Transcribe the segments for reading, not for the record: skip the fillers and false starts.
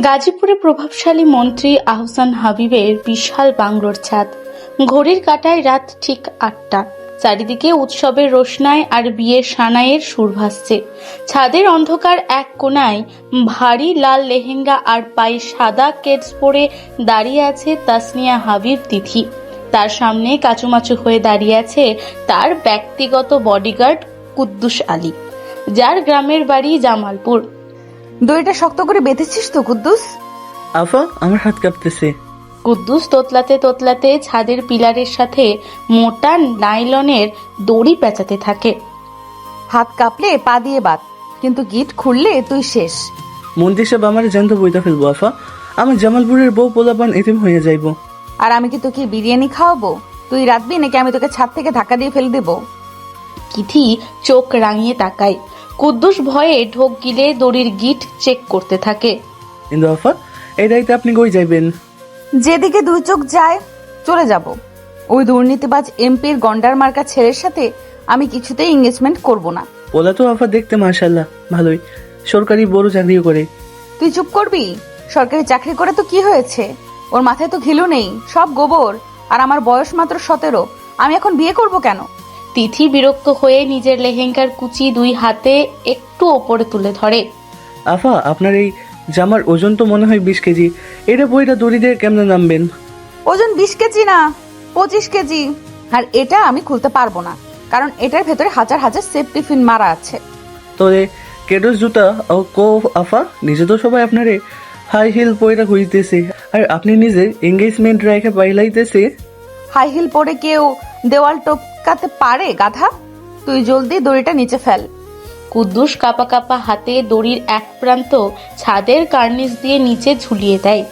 গাজীপুরে প্রভাবশালী মন্ত্রী আহসান হাবীবের বিশাল বাংলোর ছাদ। ঘড়ির কাঁটায় রাত ঠিক ৮টা। চারিদিকে উৎসবের রোশনাই আর বিয়ের সানাইয়ের সুর ভাসছে। ছাদের অন্ধকার এক কোণায় ভারী লাল লেহেঙ্গা আর পায়ে সাদা কেডস পরে দাঁড়িয়ে আছে তাসনিয়া হাবিব তিথি। তার সামনে কাচুমাচু হয়ে দাঁড়িয়ে আছে তার ব্যক্তিগত বডিগার্ড কুদ্দুস আলী, যার গ্রামের বাড়ি জামালপুর। দড়িটা শক্ত করে বেঁধেছিস তো কুদ্দুস? আফা, আমার হাত কাঁপতেছে। কুদ্দুস তোতলাতে তোতলাতে ছাদের পিলারের সাথে মোটা নাইলনের দড়ি পেঁচাতে থাকে। হাত কাঁপলে পা দিয়ে বাত, কিন্তু গিট খুললে তুই শেষ। মন্ত্রী সাহেব আমার জ্যান্ত বইটা ফেলবো আফা। আমার জামালপুরের বউ পোলাপান এতিম হয়ে যাইব। আর আমি কি তোকে বিরিয়ানি খাওয়াবো? তুই রাখবি নাকি আমি তোকে ছাদ থেকে ধাক্কা দিয়ে ফেলে দেবো? তিথি চোখ রাঙিয়ে তাকায়। কুদ্দুস ভয়ে ঢোক গিলে দড়ির গিট চেক করতে থাকে। কিন্তু আফা, এই দায়িত্বে আপনি কই যাইবেন? যেদিকে দুই চোখ যায় চলে যাব। ওই দুর্নীতিবাজ এমপির গন্ডার মার্কা ছেলের সাথে আমি কিছুতেই এঙ্গেজমেন্ট করব না। পোলা তো আফা দেখতে মাশাআল্লাহ ভালোই, সরকারি বড় চাকরিও করে। তুই চুপ করবি? সরকারি চাকরি করে তো কি হয়েছে? ওর মাথায় তো ঘিলু নেই, সব গোবর। আর আমার বয়স মাত্র 17, আমি এখন বিয়ে করব কেন? তিথি বিরক্ত হয়ে নিজের লেহেঙ্গার কুচি দুই হাতে একটু ওপরে তুলে ধরে। আফা, আপনার এই জামার ওজন তো মনে হয় 20 কেজি। এটা বইটা দড়ি দিয়ে কেমনে নামবেন? ওজন 20 কেজি না, 25 কেজি। আর এটা আমি খুলতে পারবো না, কারণ এটার ভেতরে হাজার হাজার সেফটি পিন মারা আছে। তোরে কেডস জুতা ও কো আফা, নিজে তো সবাই আপনারে হাই হিল পয়রা খুঁজতেছে, আর আপনি নিজে এঙ্গেজমেন্ট রেখে পাইলাইতেছে। হাই হিল পরে কেউ দেওয়াল টপকাতে পারে গাধা? তুই জলদি দড়িটা নিচে ফেল। কুদ্দুস কাপা কাপা হাতে দড়ির এক প্রান্ত ছাদের কার্নিস দিয়ে নিচে ঝুলিয়ে দেয়।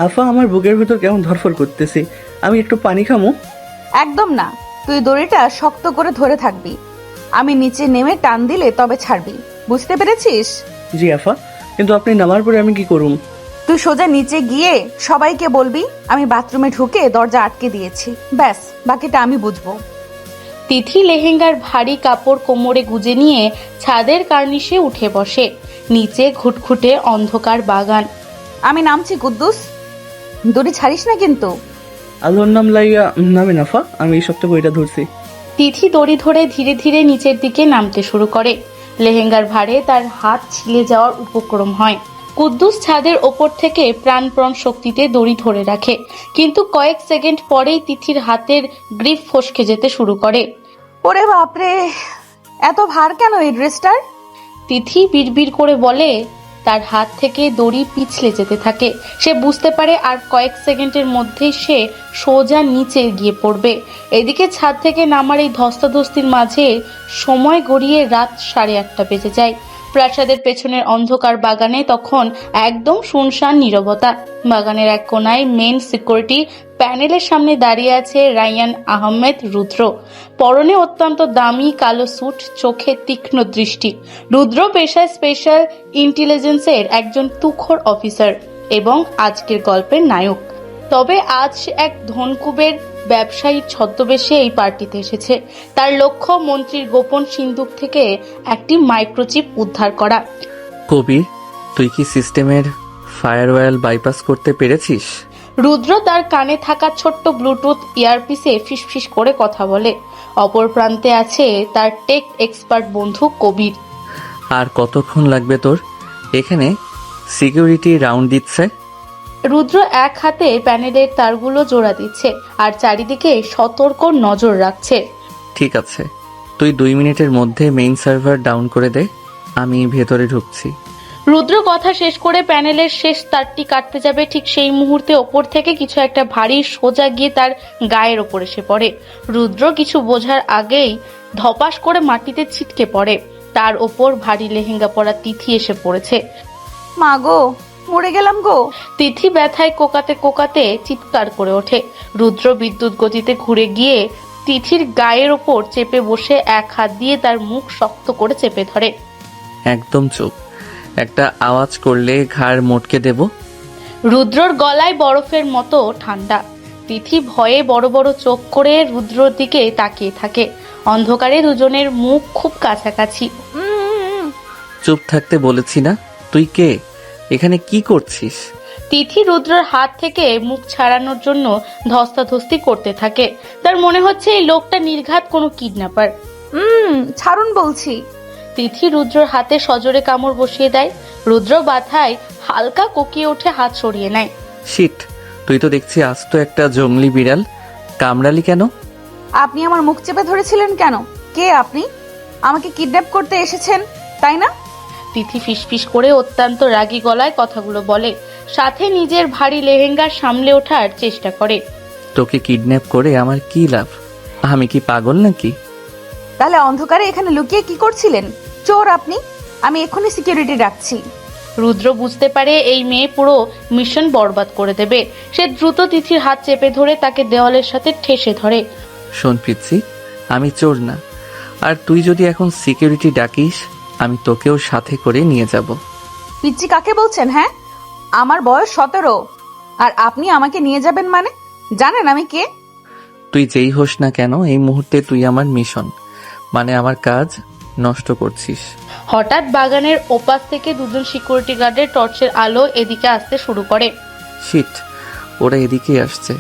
আফা, আমার বুকের ভিতর কেমন ধরফর করতেছে। আমি একটু পানি খামু? একদম না, তুই দড়িটা শক্ত করে ধরে থাকবি। আমি নিচে নেমে টান দিলে তবে ছাড়বি, বুঝতে পেরেছিস? জি আফা, কিন্তু আপনি নামার পরে আমি কি করুম? তুই সোজা নিচে গিয়ে সবাইকে বলবি আমি বাথরুমে ঢুকে দরজা আটকে দিয়েছি। ব্যাস, বাকিটা আমি বুঝবো। তিথি লেহেঙ্গার ভারী কাপড় কোমরে গুজে নিয়ে ছাদের কার্নিশে উঠে বসে। নিচে ঘুটঘুটে অন্ধকার বাগান। আমি নামছি কুদ্দুস, দড়ি ছাড়িস না কিন্তু। আল্লাহর নাম লাইয়া নামেন আফা, আমি এই সপ্তাহে বইটা ধরছি। তিথি দড়ি ধরে ধীরে ধীরে নিচের দিকে নামতে শুরু করে। লেহেঙ্গার ভারে তার হাত ছিলে যাওয়ার উপক্রম হয়। কুদ্দুস ছাদের ওপর থেকে প্রাণপণ শক্তিতে দড়ি ধরে রাখে, কিন্তু কয়েক সেকেন্ড পরেই তিথির হাতের গ্রিপ ফসকে যেতে শুরু করে। ওরে বাপরে, এত ভার কেন এই ড্রেসটার? তিথি বিড়বিড় করে বলে। তার হাত থেকে দড়ি পিছলে যেতে থাকে। সে বুঝতে পারে আর কয়েক সেকেন্ডের মধ্যেই সে সোজা নিচে গিয়ে পড়বে। এদিকে ছাদ থেকে নামার এই ধস্তাধস্তির মাঝে সময় গড়িয়ে রাত 8:30 বেজে যায়। প্রাসাদের পেছনের অন্ধকার বাগানে তখন একদম শুনশান নীরবতা। বাগানের এক কোনায় মেন সিকিউরিটি প্যানেলের সামনে দাঁড়িয়ে আছে রায়ান আহমেদ রুদ্র। পরনে অত্যন্ত দামি কালো স্যুট, চোখে তীক্ষ্ণ দৃষ্টি। রুদ্র পেশায় স্পেশাল ইন্টেলিজেন্সের একজন তুখোড় অফিসার এবং আজকের গল্পের নায়ক। তবে আজ সে এক ধনকুবের ব্যবসায়ীর ছদ্মবেশে এই পার্টিতে এসেছে। তার লক্ষ্য মন্ত্রীর গোপন সিন্দুক থেকে একটি মাইক্রোচিপ উদ্ধার করা। কবির, তুই কি সিস্টেমের ফায়ারওয়াল বাইপাস করতে পেরেছিস? রুদ্র তার কানে থাকা ছোট্ট ব্লুটুথ ইয়ারপিসে ফিসফিস করে কথা বলে। অপর প্রান্তে আছে তার টেক এক্সপার্ট বন্ধু কবির। আর কতক্ষণ লাগবে তোর? এখানে সিকিউরিটি রাউন্ড দিচ্ছে। রুদ্র এক হাতে প্যানেলের তারগুলো জোড়া দিচ্ছে আর চারিদিকে সতর্ক নজর রাখছে। ঠিক আছে, তুই 2 মিনিটের মধ্যে মেইন সার্ভার ডাউন করে দে, আমি ভেতরে ঢুকছি। রুদ্র কথা শেষ করে প্যানেলের শেষ তারটি কাটতে যাবে, ঠিক সেই মুহূর্তে ওপর থেকে কিছু একটা ভারী সোজা গিয়ে তার গায়ের ওপর এসে পড়ে। রুদ্র কিছু বোঝার আগেই ধপাস করে মাটিতে ছিটকে পড়ে। তার ওপর ভারী লেহেঙ্গা পরা তিথি এসে পড়েছে। মা গো, মরে গেলাম গো। তিথি ব্যথায় কোকাতে কোকাতে চিৎকার করে ওঠে। রুদ্র বিদ্যুৎ গতিতে ঘুরে গিয়ে তিথির গায়ের ওপর চেপে বসে এক হাত দিয়ে তার মুখ শক্ত করে চেপে ধরে। একদম চুপ, একটা আওয়াজ করলে ঘাড় মোটকে দেব। রুদ্রর গলায় বরফের মতো ঠান্ডা। তিথি ভয়ে বড় বড় চোখ করে রুদ্রর দিকে তাকিয়ে থাকে। অন্ধকারে দুজনের মুখ খুব কাছাকাছি। চুপ থাকতে বলেছি না? তুই কে? এখানে কি করছিস? তিথি রুদ্রর হাত থেকে মুখ ছাড়ানোর জন্য ধস্তাধস্তি করতে থাকে। তার মনে হচ্ছে এই লোকটা নির্ঘাত কোনো কিডন্যাপার। ছাড়ুন বলছি। তিথি রুদ্রর হাতে সজোরে কামড় বসিয়ে দেয়। রুদ্র বাধায় হালকা কোকিয়ে ওঠে, হাত সরিয়ে নেয়। শিট, তুই তো দেখছি আস্ত একটা জংলি বিড়াল। কামড়ালি কেন? আপনি আমার মুখ চেপে ধরেছিলেন কেন? কে আপনি? আমাকে কিডন্যাপ করতে এসেছেন, তাই না? তিথি ফিসফিস করে অত্যন্ত রাগী গলায় কথাগুলো বলে, সাথে নিজের ভারী লেহেঙ্গা সামলে ওঠার চেষ্টা করে। তোকে কিডন্যাপ করে আমার কি লাভ? আমি কি পাগল নাকি? তাহলে অন্ধকারে এখানে লুকিয়ে কি করছিলেন? চোর আপনি। আমি এক্ষুনি সিকিউরিটি ডাকছি। রুদ্র বুঝতে পারে এই মেয়ে পুরো মিশন বরবাদ করে দেবে। সে দ্রুত তিথির হাত চেপে ধরে তাকে দেওয়ালের সাথে ঠেসে ধরে। শোন পিচ্ছি, আমি চোর না। আর তুই যদি এখন সিকিউরিটি ডাকিস, আমি তোকেও সাথে করে নিয়ে যাব। পিচ্চি কাকে বলছেন? হ্যাঁ, আমার বয়স 17, আর আপনি আমাকে নিয়ে যাবেন মানে? জানেন আমি কে? তুই যেই হোস না কেন, এই মুহূর্তে তুই আমার মিশন মানে আমার কাজ নষ্ট করছিস। হঠাৎ বাগানের ওপাশ থেকে দুজন সিকিউরিটি গার্ডের টর্চের আলো এদিকে আসতে শুরু করে। শিট, ওরা এদিকেই আসছে।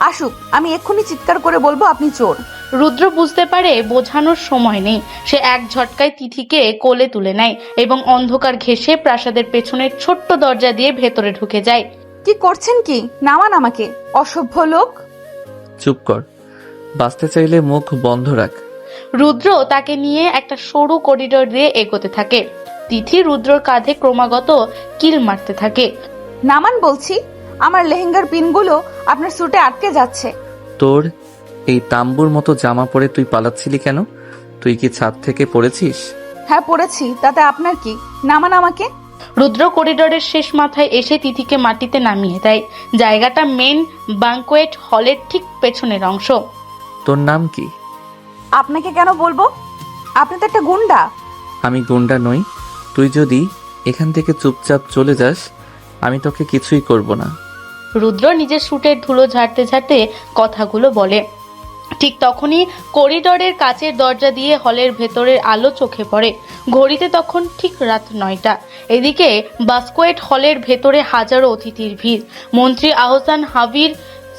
আসুক, আমি এক্ষুনি চিৎকার করে বলবো আপনি চোর। রুদ্র বুঝতে পারে বোঝানোর সময় নেই। সে এক ঝটকায় তিথিকে কোলে তুলে নেয় এবং অন্ধকার ঘেঁষে প্রাসাদের পেছনের ছোট্ট দরজা দিয়ে ভেতরে ঢুকে যায়। কি করছেন কি? নামান আমাকে, অসভ্য লোক। চুপ কর, বাঁচতে চাইলে মুখ বন্ধ রাখ। রুদ্র তাকে নিয়ে একটা সরু করিডোর দিয়ে এগোতে থাকে। তিথি রুদ্রর কাঁধে ক্রমাগত কিল মারতে থাকে। নামান বলছি। আমার লেহেঙ্গার পিনগুলো আপনার স্যুটে আটকে যাচ্ছে। তোর এই তাম্বুর মতো জামা পরে তুই পালাচ্ছিলি কেন? তুই কি ছাদ থেকে পড়েছিস? হ্যাঁ পড়েছি, তাতে আপনার কি? নামান আমাকে। রুদ্র করিডোরের শেষ মাথায় এসে তিথিকে মাটিতে নামিয়ে দেয়। জায়গাটা মেন ব্যাংকোয়েট হলের ঠিক পেছনের অংশ। তোর নাম কি? আপনাকে কেন বলবো? আপনি তো একটা গুন্ডা। আমি গুন্ডা নই। তুই যদি এখান থেকে চুপচাপ চলে যাস, আমি তোকে কিছুই করব না। রুদ্র নিজের স্যুটের ধুলো ঝাড়তে ঝাড়তে কথাগুলো বলে। ঠিক তখনই করিডোরের কাচের দরজা দিয়ে হলের ভেতরের আলো চোখে পড়ে। ঘড়িতে তখন ঠিক রাত 9টা। এদিকে বাস্কোয়েট হলের ভেতরে হাজারো অতিথির ভিড়। মন্ত্রী আহসান হাবির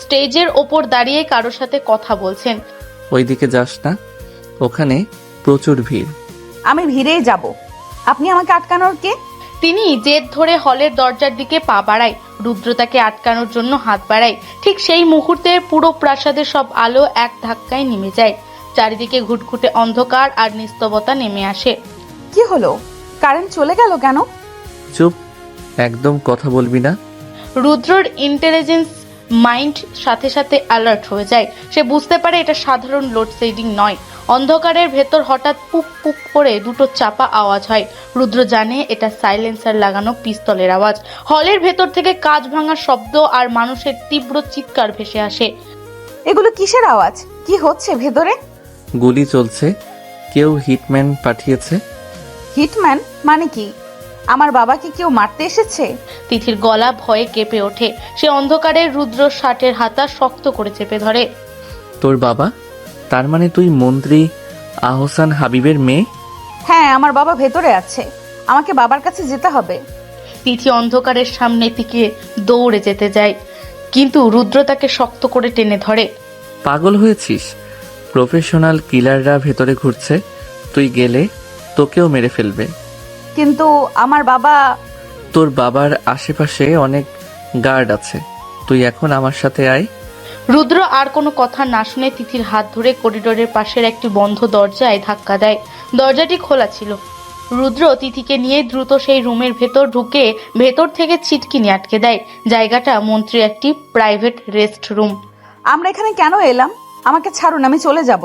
স্টেজের ওপর দাঁড়িয়ে কারোর সাথে কথা বলছেন। ওইদিকে যাস না, ওখানে প্রচুর ভিড়। আমি ভিড়েই যাব। আপনি আমাকে আটকানোর কে? তিনি জেদ ধরে হলের দরজার দিকে পা বাড়ায়। রুদ্র তাকে আটকানোর জন্য হাত বাড়ায়। ঠিক সেই মুহূর্তে পুরো প্রাসাদের সব আলো এক ধাক্কায় নেমে যায়। চারিদিকে ঘুটঘুটে অন্ধকার আর নিস্তবতা নেমে আসে। কি হলো? কারেন্ট চলে গেল কেন? চুপ, একদম কথা বলবি না। রুদ্রর ইন্টেলিজেন্স মাইন্ড সাথে সাথে অ্যালার্ট হয়ে যায়। সে বুঝতে পারে এটা সাধারণ লোডশেডিং নয়। অন্ধকারের ভেতর হঠাৎ পুপ পুপ করে দুটো চাপা আওয়াজ হয়। রুদ্র জানে এটা সাইলেন্সার লাগানো পিস্তলের আওয়াজ। হলের ভেতর থেকে কাঁচ ভাঙার শব্দ আর মানুষের তীব্র চিৎকার ভেসে আসে। এগুলো কিসের আওয়াজ? কি হচ্ছে ভেতরে? গুলি চলছে, কেউ হিটম্যান পাঠিয়েছে। হিটম্যান মানে কি? আমার বাবাকে কেউ মারতে এসেছে? তিথির গলা ভয়ে কেঁপে ওঠে। সে অন্ধকারে রুদ্র শার্টের হাতা শক্ত করে চেপে ধরে। তোর বাবা? তার মানে তুই মন্ত্রী আহসান হাবিবের মেয়ে? হ্যাঁ, আমার বাবা ভেতরে আছে। আমাকে বাবার কাছে যেতে হবে। তিথি অন্ধকারের সামনে থেকে দৌড়ে যেতে যায়, কিন্তু রুদ্র তাকে শক্ত করে টেনে ধরে। পাগল হয়েছিস? প্রফেশনাল কিলাররা ভেতরে ঘুরছে, তুই গেলে তোকেও মেরে ফেলবে। কিন্তু আমার বাবা। তোর বাবার আশেপাশে অনেক গার্ড আছে, তুই এখন আমার সাথে আয়। রুদ্র আর কোনো কথা না শুনে তিথির হাত ধরে করিডোরের পাশের একটি বন্ধ দরজায় ধাক্কা দেয়। দরজাটি খোলা ছিল। রুদ্র তিথিকে নিয়ে দ্রুত সেই রুমের ভেতর ঢুকে ভেতর থেকে ছিটকিনি আটকে দেয়। জায়গাটা মন্ত্রীর একটি প্রাইভেট রেস্ট রুম। আমরা এখানে কেন এলাম? আমাকে ছাড়ুন, আমি চলে যাব।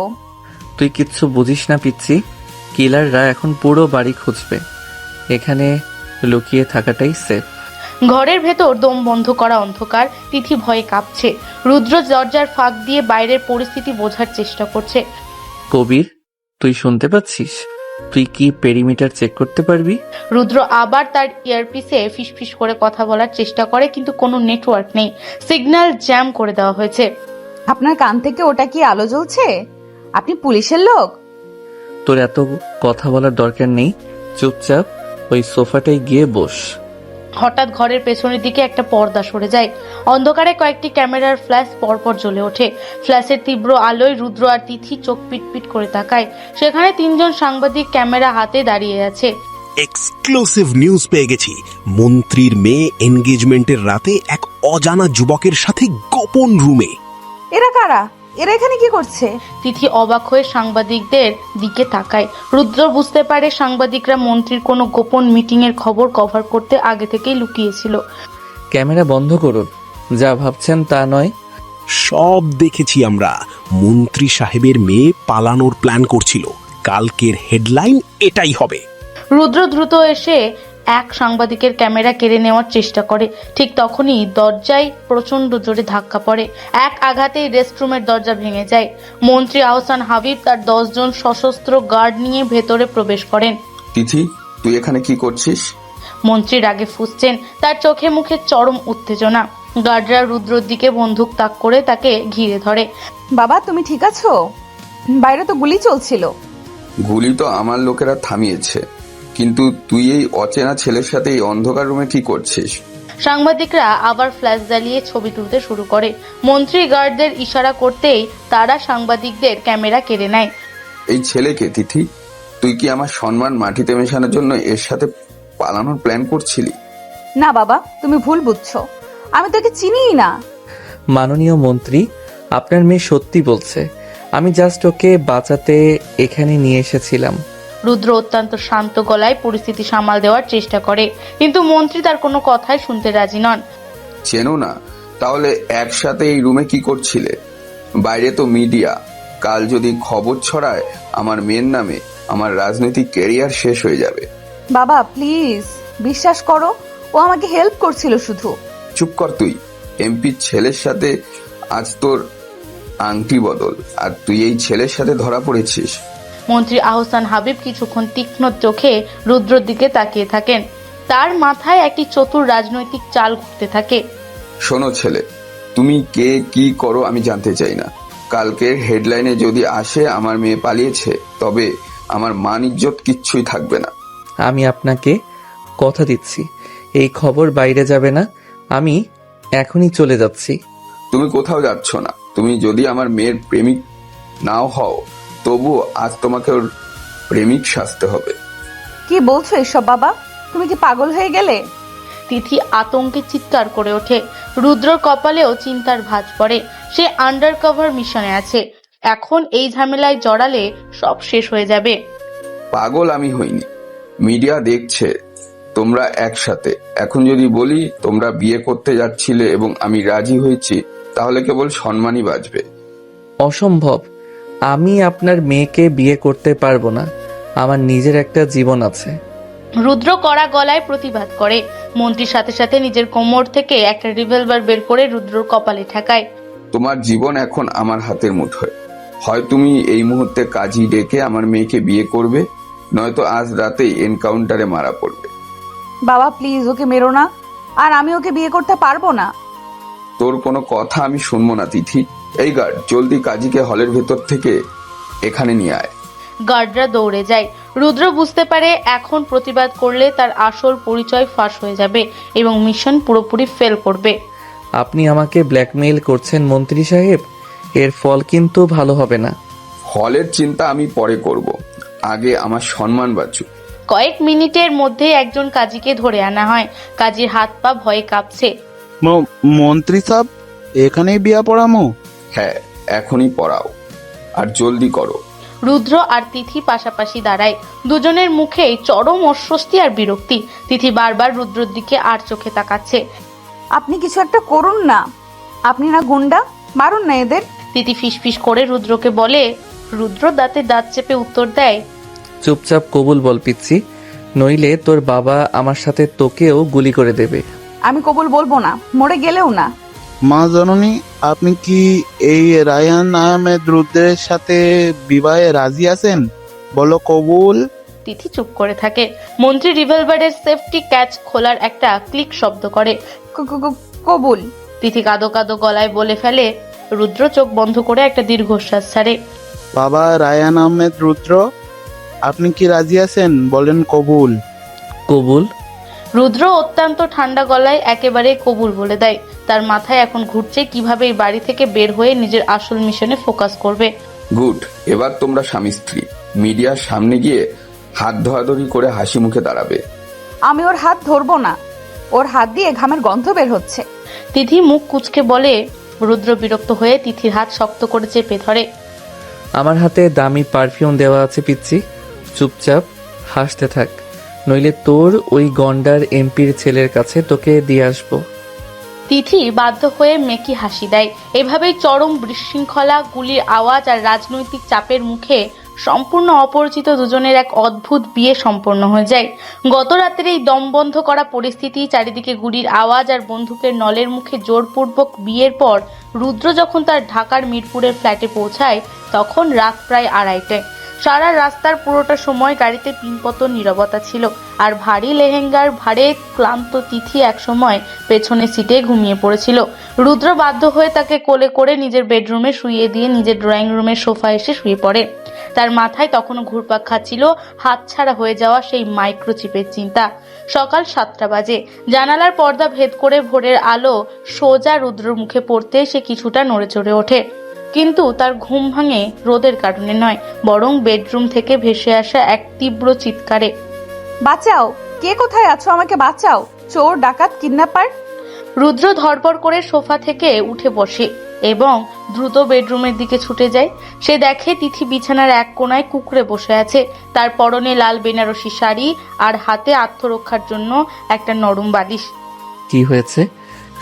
তুই কিচ্ছু বুঝিস না পিচ্ছি। কিলাররা এখন পুরো বাড়ি খুঁজবে, এখানে লুকিয়ে থাকাটাই সেফ। ঘরের ভেতর দম বন্ধ করা অন্ধকার। তিথি ভয়ে কাঁপছে। রুদ্র দরজার ফাঁক দিয়ে বাইরের পরিস্থিতি বোঝার চেষ্টা করছে। কবির, তুই শুনতে পাচ্ছিস? তুই কি পেরিমিটার চেক করতে পারবি? রুদ্র আবার তার ইয়ারপিসে ফিসফিস করে কথা বলার চেষ্টা করে, কিন্তু কোনো নেটওয়ার্ক নেই। সিগন্যাল জ্যাম করে দেওয়া হয়েছে। আপনার কান থেকে ওটা কি আলো জ্বলছে? আপনি পুলিশের লোক? তোর এত কথা বলার দরকার নেই, চুপচাপ ওই সোফাটায় গিয়ে বস। হঠাৎ ঘরের পেছনের দিকে একটা পর্দা সরে যায়। অন্ধকারে কয়েকটি ক্যামেরার ফ্ল্যাশ পরপর জ্বলে ওঠে। ফ্ল্যাশের তীব্র আলোয় রুদ্র আর তিথি চোখ পিটপিট করে তাকায়। সেখানে 3 জন সাংবাদিক ক্যামেরা হাতে দাঁড়িয়ে আছে। এক্সক্লুসিভ নিউজ পেয়ে গেছি। মন্ত্রীর মেয়ে এনগেজমেন্টের রাতে এক অজানা যুবকের সাথে গোপন রুমে। এরা কারা? এরা এখানে কি করছে? তিথি অবাক হয়ে সাংবাদিকদের দিকে তাকায়। রুদ্র বুঝতে পারে সাংবাদিকরা মন্ত্রীর কোনো গোপন মিটিং এর খবর কভার করতে আগে থেকেই লুকিয়েছিল। ক্যামেরা বন্ধ করুন, যা ভাবছেন তা নয়। সব দেখেছি আমরা। মন্ত্রী সাহেবের মেয়ে পালানোর প্ল্যান করছিল। কালকের হেডলাইন এটাই হবে। রুদ্র দ্রুত এসে এক সাংবাদিকের ক্যামেরা কেড়ে নেওয়ার চেষ্টা করে। ঠিক তখনই দরজায় প্রচন্ড জোরে ধাক্কা পড়ে। এক আঘাতেই রেস্টরুমের দরজা ভেঙে যায়। মন্ত্রী আহসান হাবিব তার 10 জন সশস্ত্র গার্ড নিয়ে ভেতরে প্রবেশ করেন। তিথি, তুই এখানে কি করছিস? মন্ত্রী রাগে ফুঁসছেন, তার চোখে মুখে চরম উত্তেজনা। গার্ডরা রুদ্রর দিকে বন্দুক তাক করে তাকে ঘিরে ধরে। বাবা, তুমি ঠিক আছো? বাইরে তো গুলি চলছিল। গুলি তো আমার লোকেরা থামিয়েছে, কিন্তু তুই এই অচেনা ছেলের সাথে এই অন্ধকার রুমে কি করছিস? সাংবাদিকরা আবার ফ্ল্যাশ জ্বালিয়ে ছবি তুলতে শুরু করে। মন্ত্রী গার্ডদের ইশারা করতেই তারা সাংবাদিকদের ক্যামেরা কেড়ে নেয়। এই ছেলেকে তিথি, তুই কি আমার সম্মান মাটিতে মেশানোর জন্য এর সাথে পালানোর প্ল্যান করছিলি? না বাবা, তুমি ভুল বুঝছো। আমি তোকে চিনিই না। মাননীয় মন্ত্রী, আপনার মেয়ে সত্যি বলছে। আমি জাস্ট ওকে বাঁচাতে এখানে নিয়ে এসেছিলাম। রুদ্র অত্যন্ত শান্ত গলায় পরিস্থিতি সামাল দেওয়ার চেষ্টা করে, কিন্তু মন্ত্রী তার কোনো কথাই শুনতে রাজি নন। চেনো না? তাহলে একসাথে এই রুমে কি করছিলে? বাইরে তো মিডিয়া। কাল যদি খবর ছড়ায় আমার মেয়ের নামে, আমার রাজনৈতিক ক্যারিয়ার শেষ হয়ে যাবে। বাবা প্লিজ বিশ্বাস করো, ও আমাকে হেল্প করছিল শুধু। চুপ কর তুই। এমপির ছেলের সাথে আজ তোর আংটি বদল, আর তুই এই ছেলের সাথে ধরা পড়েছিস। মন্ত্রী আহসান হাবিব কিছুক্ষণ তীক্ষ্ণ চোখে রুদ্রর দিকে তাকিয়ে থাকেন। তার মাথায় একটি চতুর রাজনৈতিক চাল ঘুরতে থাকে। শোনো ছেলে, তুমি কে কি করো আমি জানতে চাই না। কালকের হেডলাইনে যদি আসে আমার মেয়ে পালিয়েছে, তবে আমার মান ইজ্জত কিচ্ছুই থাকবে না। আমি আপনাকে কথা দিচ্ছি, এই খবর বাইরে যাবে না। আমি এখনই চলে যাচ্ছি। তুমি কোথাও যাচ্ছ না। তুমি যদি আমার মেয়ের প্রেমিক নাও হও, তবু আজ তোমাকে ওর প্রেমিক সাজতে হবে। কি বলছো এসব বাবা? তুমি কি পাগল হয়ে গেলে? তিথি আতঙ্কে চিৎকার করে ওঠে। রুদ্রর কপালেও চিন্তার ভাঁজ পড়ে। সে আন্ডারকভার মিশনে আছে। এখন এই ঝামেলায় জড়ালে সব শেষ হয়ে যাবে। পাগল আমি হইনি। মিডিয়া দেখছে তোমরা একসাথে। এখন যদি বলি তোমরা বিয়ে করতে যাচ্ছিলে এবং আমি রাজি হয়েছি, তাহলে কেবল সম্মানই বাঁচবে। অসম্ভব। আমি আপনার মেয়েকে বিয়ে করতে পারবো না। আমার নিজের একটা জীবন আছে। রুদ্র কড়া গলায় প্রতিবাদ করে। মন্ত্রীর সাথে সাথে নিজের কোমর থেকে একটা রিভলভার বের করে রুদ্রর কপালে ঠেকায়। তোমার জীবন এখন আমার হাতের মুঠোয়। হয় তুমি এই মুহূর্তে কাজী ডেকে আমার মেয়েকে বিয়ে করবে, নয়তো আজ রাতেই এনকাউন্টারে মারা পড়বে। বাবা প্লিজ ওকে মেরো না, আর আমি ওকে বিয়ে করতে পারবো না। তোর কোনো কথা আমি শুনবো না তিথি। এই গার্ড, জলদি কাজীকে হলের ভেতর থেকে এখানে নিয়ে আয়। গার্ডরা দৌড়ে যায়। রুদ্র বুঝতে পারে এখন প্রতিবাদ করলে তার আসল পরিচয় ফাঁস হয়ে যাবে এবং মিশন পুরোপুরি ফেল করবে। আপনি আমাকে ব্ল্যাকমেইল করছেন মন্ত্রী সাহেব। এর ফল কিন্তু ভালো হবে না। হলের চিন্তা আমি পরে করব, আগে আমার সম্মান বাঁচুক। কয়েক মিনিটের মধ্যে একজন কাজীকে ধরে আনা হয়। কাজীর হাত পা ভয়ে কাঁপছে। মন্ত্রী সাহেব, এখানেই বিয়া পড়ামো? হ্যাঁ, এখনই পড়াও, আর জলদি করো। রুদ্র আর তিথি পাশাপাশি দাঁড়ায়। দুজনের মুখেই চরম অস্বস্তি আর বিরক্তি। তিথি বারবার রুদ্রর দিকে আর চোখে তাকাচ্ছে। আপনি কিছু একটা করুন না। আপনি না গুন্ডা, মারুন না এদের। তিথি ফিসফিস করে রুদ্রকে বলে। রুদ্র দাঁতে দাঁত চেপে উত্তর দেয়, চুপচাপ কবুল বল পিচ্ছি, নইলে তোর বাবা আমার সাথে তোকেও গুলি করে দেবে। আমি কবুল বলবো না, মরে গেলেও না। মা জননী, আপনি কি এই রায়ান আহমেদ রুদ্রের সাথে বিবাহে রাজি আছেন? বলো কবুল। তিথি চুপ করে থাকে। মন্ত্রী রিভলভারের সেফটি ক্যাচ খোলার একটা ক্লিক শব্দ করে। কবুল। তিথি কাঁদো কাঁদো গলায় বলে ফেলে। রুদ্র চোখ বন্ধ করে একটা দীর্ঘশ্বাস ছাড়ে। বাবা রায়ান আহমেদ রুদ্র, আপনি কি রাজি আছেন? বলেন কবুল। কবুল। রুদ্র অত্যন্ত ঠান্ডা গলায় একেবারে কবুল বলে দেয়। তার মাথায় এখন ঘুরছে কিভাবে এই বাড়ি থেকে বের হয়ে নিজের আসল মিশনে ফোকাস করবে। গুড, এবার তোমরা স্বামী স্ত্রী মিডিয়ার সামনে গিয়ে হাত ধরাধরি করে হাসি মুখে দাঁড়াবে। আমি ওর হাত ধরবো না, ওর হাত দিয়ে ঘামের গন্ধ বের হচ্ছে। তিথি মুখ কুঁচকে বলে। রুদ্র বিরক্ত হয়ে তিথির হাত শক্ত করে চেপে ধরে। আমার হাতে দামি পারফিউম দেওয়া আছে পিচ্ছি, চুপচাপ হাসতে থাক, নইলে তোর ওই গন্ডার এমপির ছেলের কাছে তোকে দিয়ে আসবো। তিথি বাধ্য হয়ে মেকি হাসি দেয়। এভাবেই চরম বিশৃঙ্খলা, গুলির আওয়াজ আর রাজনৈতিক চাপের মুখে সম্পূর্ণ অপরিচিত দুজনের এক অদ্ভুত বিয়ে সম্পন্ন হয়ে যায়। গত রাতের এই দমবন্ধ করা পরিস্থিতি, চারিদিকে গুলির আওয়াজ আর বন্দুকের নলের মুখে জোরপূর্বক বিয়ের পর রুদ্র যখন তার ঢাকার মিরপুরের ফ্ল্যাটে পৌঁছায় তখন রাত প্রায় 2:30। সারা রাস্তার পুরোটা সময় গাড়িতে পিনপতন নীরবতা ছিল। আর ভারী লেহেঙ্গার ভারে ক্লান্ত তিথি একসময় পেছনের সিটে ঘুমিয়ে পড়েছিল। রুদ্র বাধ্য হয়ে তাকে কোলে করে নিজের বেডরুমে শুইয়ে দিয়ে নিজের ড্রয়িং রুমের সোফা এসে শুয়ে পড়ে। তার মাথায় তখনও ঘুরপাক খাচ্ছিল হাতছাড়া হয়ে যাওয়া সেই মাইক্রোচিপের চিন্তা। সকাল 7টা বাজে। জানালার পর্দা ভেদ করে ভোরের আলো সোজা রুদ্রর মুখে পড়তে সে কিছুটা নড়ে চড়ে ওঠে। কিন্তু তার ঘুম ভাঙে রোদের কারণে নয়, বরং বেডরুম থেকে ভেসে আসা এক তীব্র চিৎকারে। বাঁচাও, কে কোথায় আছো? আমাকে বাঁচাও, চোর, ডাকাত, কিডন্যাপার। রুদ্র ধড়পড় করে সোফা থেকে উঠে বসে এবং দ্রুত বেডরুমের দিকে ছুটে যায়। সে দেখে তিথি বিছানার এক কোণায় কুঁকড়ে বসে আছে। তার পরনে লাল বেনারসি শাড়ি আর হাতে আত্মরক্ষার জন্য একটা নরম বালিশ। কি হয়েছে?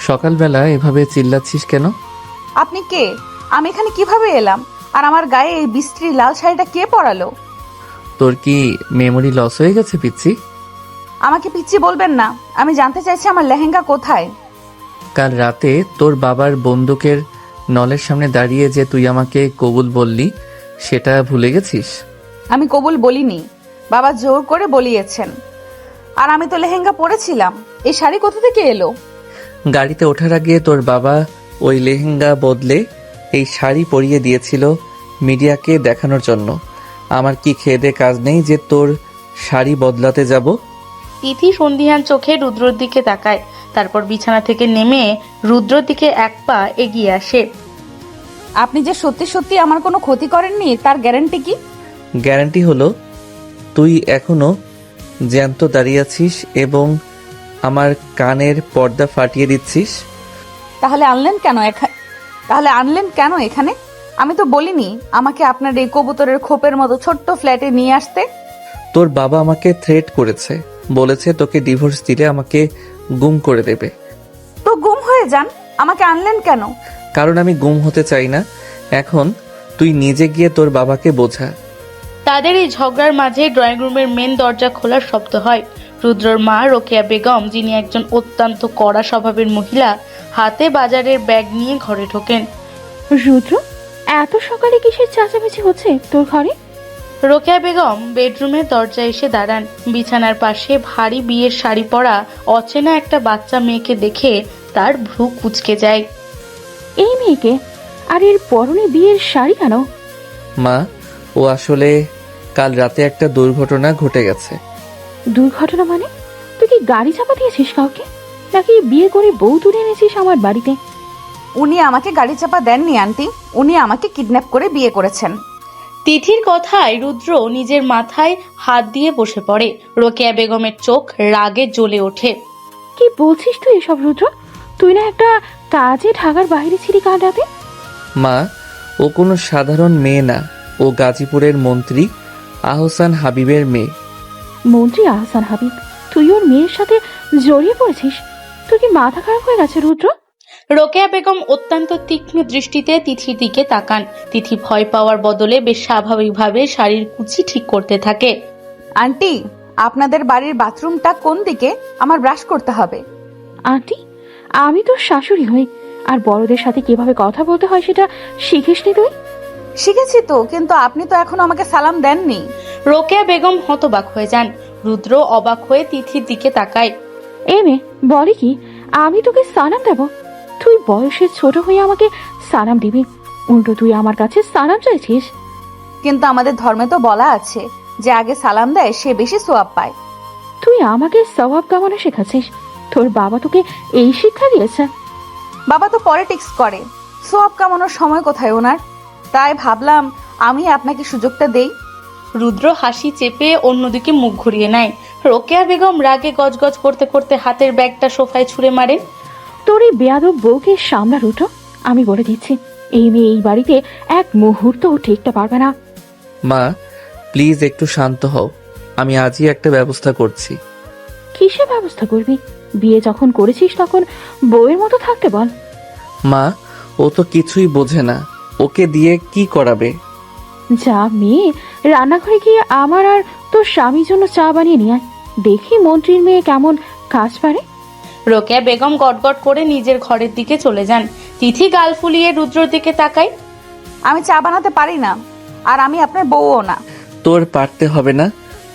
সকালবেলা এভাবে চিল্লাচ্ছিস কেন? আপনি কে? আমি এখানে কিভাবে এলাম? আর আমার গায়ে এই বিশ্রী লাল শাড়িটা কে পরালো? তোর কি মেমোরি লস হয়ে গেছে পিচ্ছি? আমাকে পিচ্ছি বলবেন না। আমি জানতে চাইছি আমার লেহেঙ্গা কোথায়। কাল রাতে তোর বাবার বন্দুকের নলের সামনে দাঁড়িয়ে যে তুই আমাকে কবুল বললি, সেটা ভুলে গেছিস? আমি কবুল বলিনি, বাবা জোর করে বলিয়েছেন। আর আমি তো লেহেঙ্গা পরেছিলাম। এই শাড়ি কোথা থেকে এলো? গাড়িতে ওঠার আগে তোর বাবা ওই লেহেঙ্গা বদলে এই শাড়ি পরিয়ে দিয়েছিল মিডিয়াকে দেখানোর জন্য। আমার কি খেয়ে কাজ নেই যে তোর শাড়ি বদলাতে যাব? তিথি সন্ধিহান চোখে রুদ্রর দিকে তাকায়, তারপর বিছানা থেকে নেমে রুদ্রর দিকে এক পা এগিয়ে আসে। আপনি যে সত্যি সত্যি আমার কোনো ক্ষতি করেননি তার গ্যারান্টি কি? গ্যারান্টি হলো তুই এখনো জ্যান্ত দাঁড়িয়ে আছিস এবং আমার কানের পর্দা ফাটিয়ে দিচ্ছিস। তাহলে আনলেন কেন এখানে? আমি তো বলিনি আমাকে আপনার এই কবুতরের খোপের মতো ছোট্ট ফ্ল্যাটে নিয়ে আসতে। তোর বাবা আমাকে থ্রেট করেছে, বলেছে তোকে ডিভোর্স দিলে আমাকে গুম করে দেবে। তো গুম হয়ে যান, আমাকে আনলেন কেন? কারণ আমি গুম হতে চাই না। এখন তুই নিজে গিয়ে তোর বাবাকে বোঝা। তাদের এই ঝগড়ার মাঝে ড্রয়িং রুমের মেন দরজা খোলার শব্দ হয়। রুদ্রর মা রোকেয়া বেগম, যিনি একজন অত্যন্ত কড়া স্বভাবের মহিলা, হাতে বাজারের ব্যাগ নিয়ে ঘরে ঢোকেন। রুদ্র, এত সকালে কিসের চেঁচামেচি হচ্ছে তোর ঘরে? রোকেয়া বেগম বেডরুমের দরজায় এসে দাঁড়ান। বিছানার পাশে ভারী বিয়ের শাড়ি পরা অচেনা একটা বাচ্চা মেয়েকে দেখে তার ভ্রু কুঁচকে যায়। এই মেয়েকে? আর এর পরনে বিয়ের শাড়ি কেন? মা, ও আসলে কাল রাতে একটা দুর্ঘটনা ঘটে গেছে। দুর্ঘটনা মানে? তুই কি গাড়ি চাপা দিয়েছিস কাউকে, নাকি বিয়ে করে বউ তুলে এনেছিস আমার বাড়িতে? উনি আমাকে গাড়ি চাপা দেননি আন্টি, উনি আমাকে কিডন্যাপ করে বিয়ে করেছেন। তিথির কথায় রুদ্র নিজের মাথায় হাত দিয়ে বসে পড়ে। রোকেয়া বেগমের চোখ রাগে জ্বলে ওঠে। কি বলছিস তুই এসব রুদ্র? তুই না একটা কাজে ঢাকার বাইরে ছিলি কাল রাতে? মা, ও কোনো সাধারণ মেয়ে না, ও গাজীপুরের মন্ত্রী আহসান হাবিবের মেয়ে। মন্ত্রী আহসান হাবিব? তুই ওর মেয়ের সাথে জড়িয়ে পড়েছিস? তুই কি মাথা খারাপ হয়ে গেছে রুদ্র? রোকেয়া বেগম অত্যন্ত তীক্ষ্ণ দৃষ্টিতে তিথির দিকে তাকান। তিথি ভয় পাওয়ার বদলে বেশ স্বাভাবিকভাবে শাড়ির কুচি ঠিক করতে থাকে। আন্টি, আপনাদের বাড়ির বাথরুমটা কোন দিকে? আমার ব্রাশ করতে হবে। আন্টি, আমি তোর শাশুড়ি হই, আর বড়দের সাথে কিভাবে কথা বলতে হয় সেটা শিখিসনি তুই? শিখেছি তো, কিন্তু আপনি তো এখনো আমাকে সালাম দেননি। রোকেয়া বেগম হতবাক হয়ে যান। রুদ্র অবাক হয়ে তিথির দিকে তাকায়। এ মেয়ে, বলে কি আমি তোকে সালাম দেব? তুই বয়সে ছোট হয়ে আমাকে সালাম দিবি, উল্টো তুই আমার কাছে সালাম চাইছিস? কিন্তু আমাদের ধর্মে তো বলা আছে যে আগে সালাম দেয় সে বেশি সোয়াব পায়। তুই আমাকে স্বভাব কামানো শেখাচ্ছিস? তোর বাবা তোকে এই শিক্ষা দিয়েছে? বাবা তো পলিটিক্স করে, সোয়াব কামানোর সময় কোথায় ওনার? তাই ভাবলাম আমি আপনাকে সুযোগটা দেই। রুদ্র হাসি চেপে অন্যদিকে মুখ ঘুরিয়ে নেয়। রোকেয়া বেগম রাগে গজগজ করতে করতে হাতের ব্যাগটা সোফায় ছুঁড়ে মারেন। তোর এই বেয়াদব বউকে সামলা রুটো। আমি বলে দিচ্ছি, এই মেয়ে এই বাড়িতে এক মুহূর্তও টিকতে পারবে না। মা প্লিজ একটু শান্ত হও, আমি আজই একটা ব্যবস্থা করছি। কিসে ব্যবস্থা করবি? বিয়ে যখন করেছিস তখন বউয়ের মতো থাকতে বল। মা ও তো কিছুই বোঝে না, ওকে দিয়ে কি করাবে? যা মেয়ে, রান্নাঘরে গিয়ে আমার আর তোর স্বামীর জন্য চা বানিয়ে নিয়ে আয়। দেখি মন্ত্রীর মেয়ে কেমন কাজ পারে। রোকেয়া বেগম গটগট করে নিজের ঘরের দিকে চলে যান। তিথি গাল ফুলিয়ে রুদ্রর দিকে তাকায়। আমি চা বানাতে পারি না, আর আমি আপনার বউও না। তোর পারতে হবে না,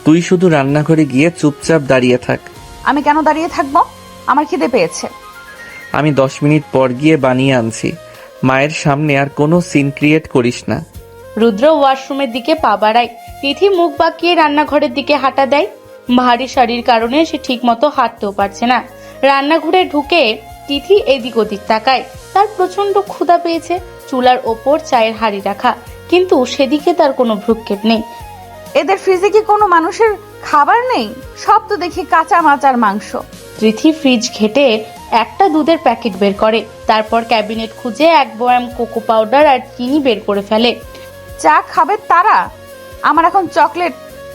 তুই শুধু রান্নাঘরে গিয়ে চুপচাপ দাঁড়িয়ে থাক। আমি কেন দাঁড়িয়ে থাকবো? আমার খিদে পেয়েছে। আমি 10 মিনিট পর গিয়ে বানিয়ে আনছি। মায়ের সামনে আর কোনো সিন ক্রিয়েট করিস না। রুদ্র ওয়াশরুমের দিকে পা বাড়ায়। তিথি মুখ বাঁকিয়ে রান্নাঘরের দিকে হাঁটা দেয়। ভারী শাড়ির কারণে সে ঠিক মতো হাঁটতেও পারছে না। রান্নাঘরে ঢুকে তিথি এদিক ওদিক তাকায়। তার প্রচন্ড ক্ষুধা পেয়েছে। চুলার ওপর চায়ের হাঁড়ি রাখা, কিন্তু সেদিকে তার কোনো ভ্রুক্ষেপ নেই। এদের ফ্রিজে কি কোনো মানুষের খাবার নেই? সব তো দেখি কাঁচা মাছ আর মাংস। তিথি ফ্রিজ ঘেটে একটা দুধের প্যাকেট বের করে। তারপর ক্যাবিনেট খুঁজে এক বয়াম কোকো পাউডার আর চিনি বের করে ফেলে। চা খাবে তারা? আমার এখন চকলেট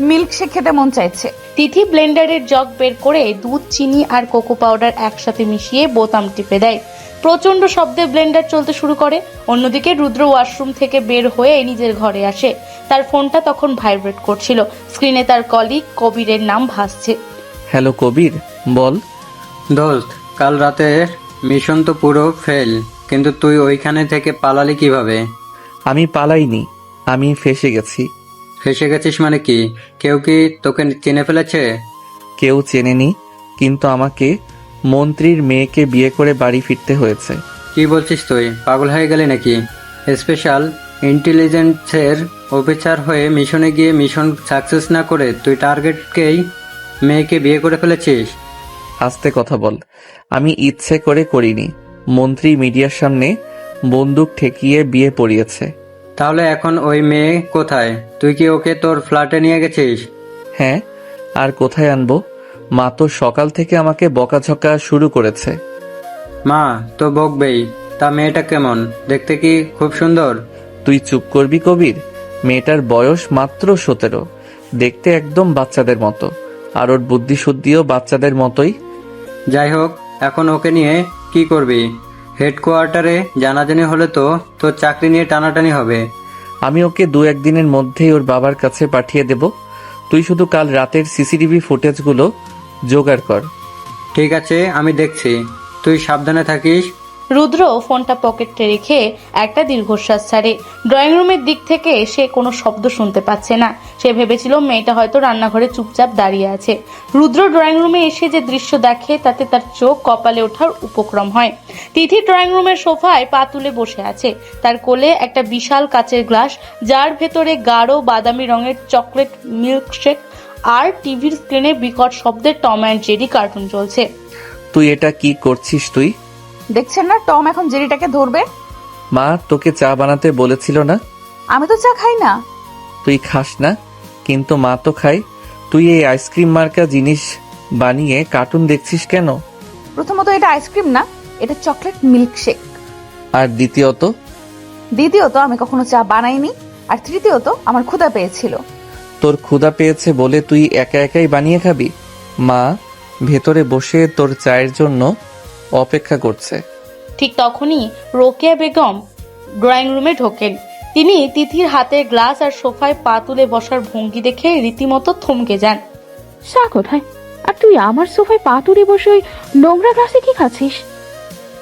মিল্কশেক খেতে মন চাইছে। তিথি ব্লেন্ডারের জগ বের করে দুধ, চিনি আর কোকো পাউডার একসাথে মিশিয়ে বোতাম টিপে দেয়। প্রচন্ড শব্দে ব্লেন্ডার চলতে শুরু করে। অন্যদিকে রুদ্র ওয়াশরুম থেকে বের হয়ে নিজের ঘরে আসে। তার ফোনটা তখন ভাইব্রেট করছিল। স্ক্রিনে তার কলিগ কবিরের নাম ভাসছে। হ্যালো কবির, বল। দোস্ত, কাল রাতে মিশন তো পুরো ফেল, কিন্তু তুই ওইখানে থেকে পালালি কিভাবে? আমি পালাইনি, আমি ফেঁসে গেছি। ফেসে গেছিস মানে কি? কেউ কি তোকে চিনে ফেলেছে? কেউ চেনেনি, কিন্তু আমাকে মন্ত্রীর মেয়েকে বিয়ে করে বাড়ি ফিরতে হয়েছে। কি বলছিস তুই? পাগল হয়ে গেলি নাকি? স্পেশাল ইন্টেলিজেন্সের অফিসার হয়ে মিশনে গিয়ে মিশন সাকসেস না করে তুই টার্গেটকেই মেয়েকে বিয়ে করে ফেলেছিস? আস্তে কথা বল, আমি ইচ্ছে করে করিনি। মন্ত্রী মিডিয়ার সামনে বন্দুক ঠেকিয়ে বিয়ে পড়িয়েছে। তাহলে এখন ওই মেয়ে কোথায়? তুই কি ওকে তোর ফ্ল্যাটে নিয়ে গেছিস? হ্যাঁ, আর কোথায় আনবো? মা তো সকাল থেকে আমাকে বকাঝকা শুরু করেছে। মা তো বকবেই। তা মেয়েটা কেমন দেখতে? কি খুব সুন্দর? তুই চুপ করবি কবির? মেয়েটার বয়স মাত্র 17, দেখতে একদম বাচ্চাদের মতো, আর ওর বুদ্ধি শুদ্ধিও বাচ্চাদের মতোই। যাই হোক, এখন ওকে নিয়ে কি করবি? হেডকোয়ার্টারে জানাজানি হলে তো তোর চাকরি নিয়ে টানাটানি হবে। আমি ওকে 2-1 দিনের মধ্যেই ওর বাবার কাছে পাঠিয়ে দেব। তুই শুধু কাল রাতের সিসিটিভি ফুটেজগুলো জোগাড় কর। ঠিক আছে, আমি দেখছি। তুই সাবধানে থাকিস। রুদ্র ফোনটা পকেটে রেখে একটা দীর্ঘশ্বাস ছাড়ে। ড্রয়িং রুমের দিক থেকে সে কোনো শব্দ শুনতে পাচ্ছে না। সে ভেবেছিল মেয়েটা হয়তো রান্নাঘরে চুপচাপ দাঁড়িয়ে আছে। রুদ্র ড্রয়িং রুমে এসে যে দৃশ্য দেখে তাতে তার চোখ কপালে ওঠার উপক্রম হয়। তিথি ড্রয়িং রুমের সোফায় পা তুলে বসে আছে। তার কোলে একটা বিশাল কাচের গ্লাস, যার ভেতরে গাঢ় বাদামি রঙের চকলেট মিল্কশেক, আর টিভির স্ক্রিনে বিকট শব্দে টম অ্যান্ড জেরি কার্টুন চলছে। তুই এটা কি করছিস? তুই দেখছেন না টম এখন জেরিটাকে ধরবে? মা তোকে চা বানাতে বলেছিল না? আমি তো চা খাই না। তুই খাস না, কিন্তু মা তো খায়। তুই এই আইসক্রিম মার্কা জিনিস বানিয়ে কার্টুন দেখছিস কেন? প্রথমত এটা আইসক্রিম না, এটা চকলেট মিল্কশেক। আর দ্বিতীয়ত আমি কখনো চা বানাইনি। আর তৃতীয়ত আমার ক্ষুধা পেয়েছিল। তোর ক্ষুধা পেয়েছে বলে তুই একা একাই বানিয়ে খাবি? মা ভেতরে বসে তোর চায়ের জন্য অপেক্ষা করছে। ঠিক তখনই রোকেয়া বেগম ড্রয়িং রুমে ঢোকেন। তিনি তিথির হাতের গ্লাস আর সোফায় পা তুলে বসার ভঙ্গি দেখে রীতিমতো থমকে যান। চা কোথায়? আর তুই আমার সোফায় পা তুলে বসে ওই নোংরা গ্লাসে কি খাচ্ছিস?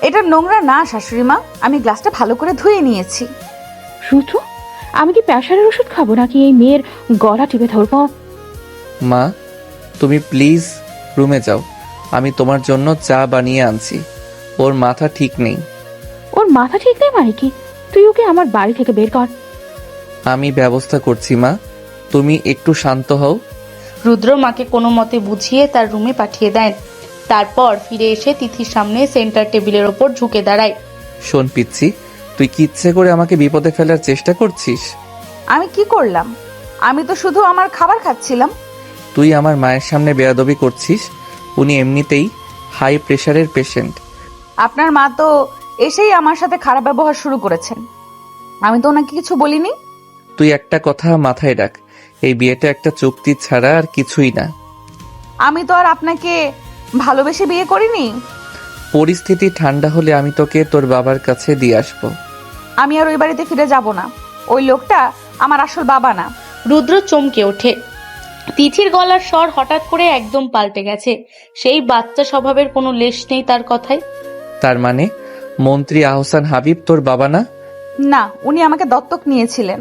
এটা নোংরা না শাশুড়ি মা, আমি গ্লাসটা ভালো করে ধুয়ে নিয়েছি। রুদ্র, আমি কি প্রেশারের ওষুধ খাবো নাকি এই মেয়ের গলা টিপে ধরবো? মা তুমি প্লিজ রুমে যাও, আমি তোমার জন্য চা বানিয়ে আনছি। ওর মাথা ঠিক নেই। ওর মাথা ঠিক নেই মানে কি? তুই ওকে আমার বাড়ি থেকে বের কর। আমি ব্যবস্থা করছি মা, তুমি একটু শান্ত হও। রুদ্র মাকে কোনো মতে বুঝিয়ে তার রুমে পাঠিয়ে দেন। তারপর ফিরে এসে তিথির সামনে সেন্টার টেবিলের ওপর ঝুঁকে দাঁড়ায়। শোন পিচ্ছি, তুই কি ইচ্ছে করে আমাকে বিপদে ফেলার চেষ্টা করছিস? আমি কি করলাম? আমি তো শুধু আমার খাবার খাচ্ছিলাম। তুই আমার মায়ের সামনে বেয়াদবি করছিস। উনি এমনিতেই হাই প্রেশারের পেশেন্ট। আপনার মা তো এসেই আমার সাথে খারাপ ব্যবহার শুরু করেছেন। আমি তো ওনাকে কিছু বলিনি। তুই একটা কথা মাথায় রাখ, এই বিয়েটা একটা চুক্তি ছাড়া আর কিছুই না। আমি তো আর আপনাকে ভালোবেসে বিয়ে করিনি। পরিস্থিতি ঠান্ডা হলে আমি তোকে তোর বাবার কাছে দিয়ে আসবো। আমি আর ওই বাড়িতে ফিরে যাব না। ওই লোকটা আমার আসল বাবা না। রুদ্র চমকে ওঠে। তিথির গলার স্বর হঠাৎ করে একদম পাল্টে গেছে। সেই বাচ্চা স্বভাবের কোনো লেশ নেই তার কথায়। তার মানে মন্ত্রী আহসান হাবিব তোর বাবা না? না, উনি আমাকে দত্তক নিয়েছিলেন।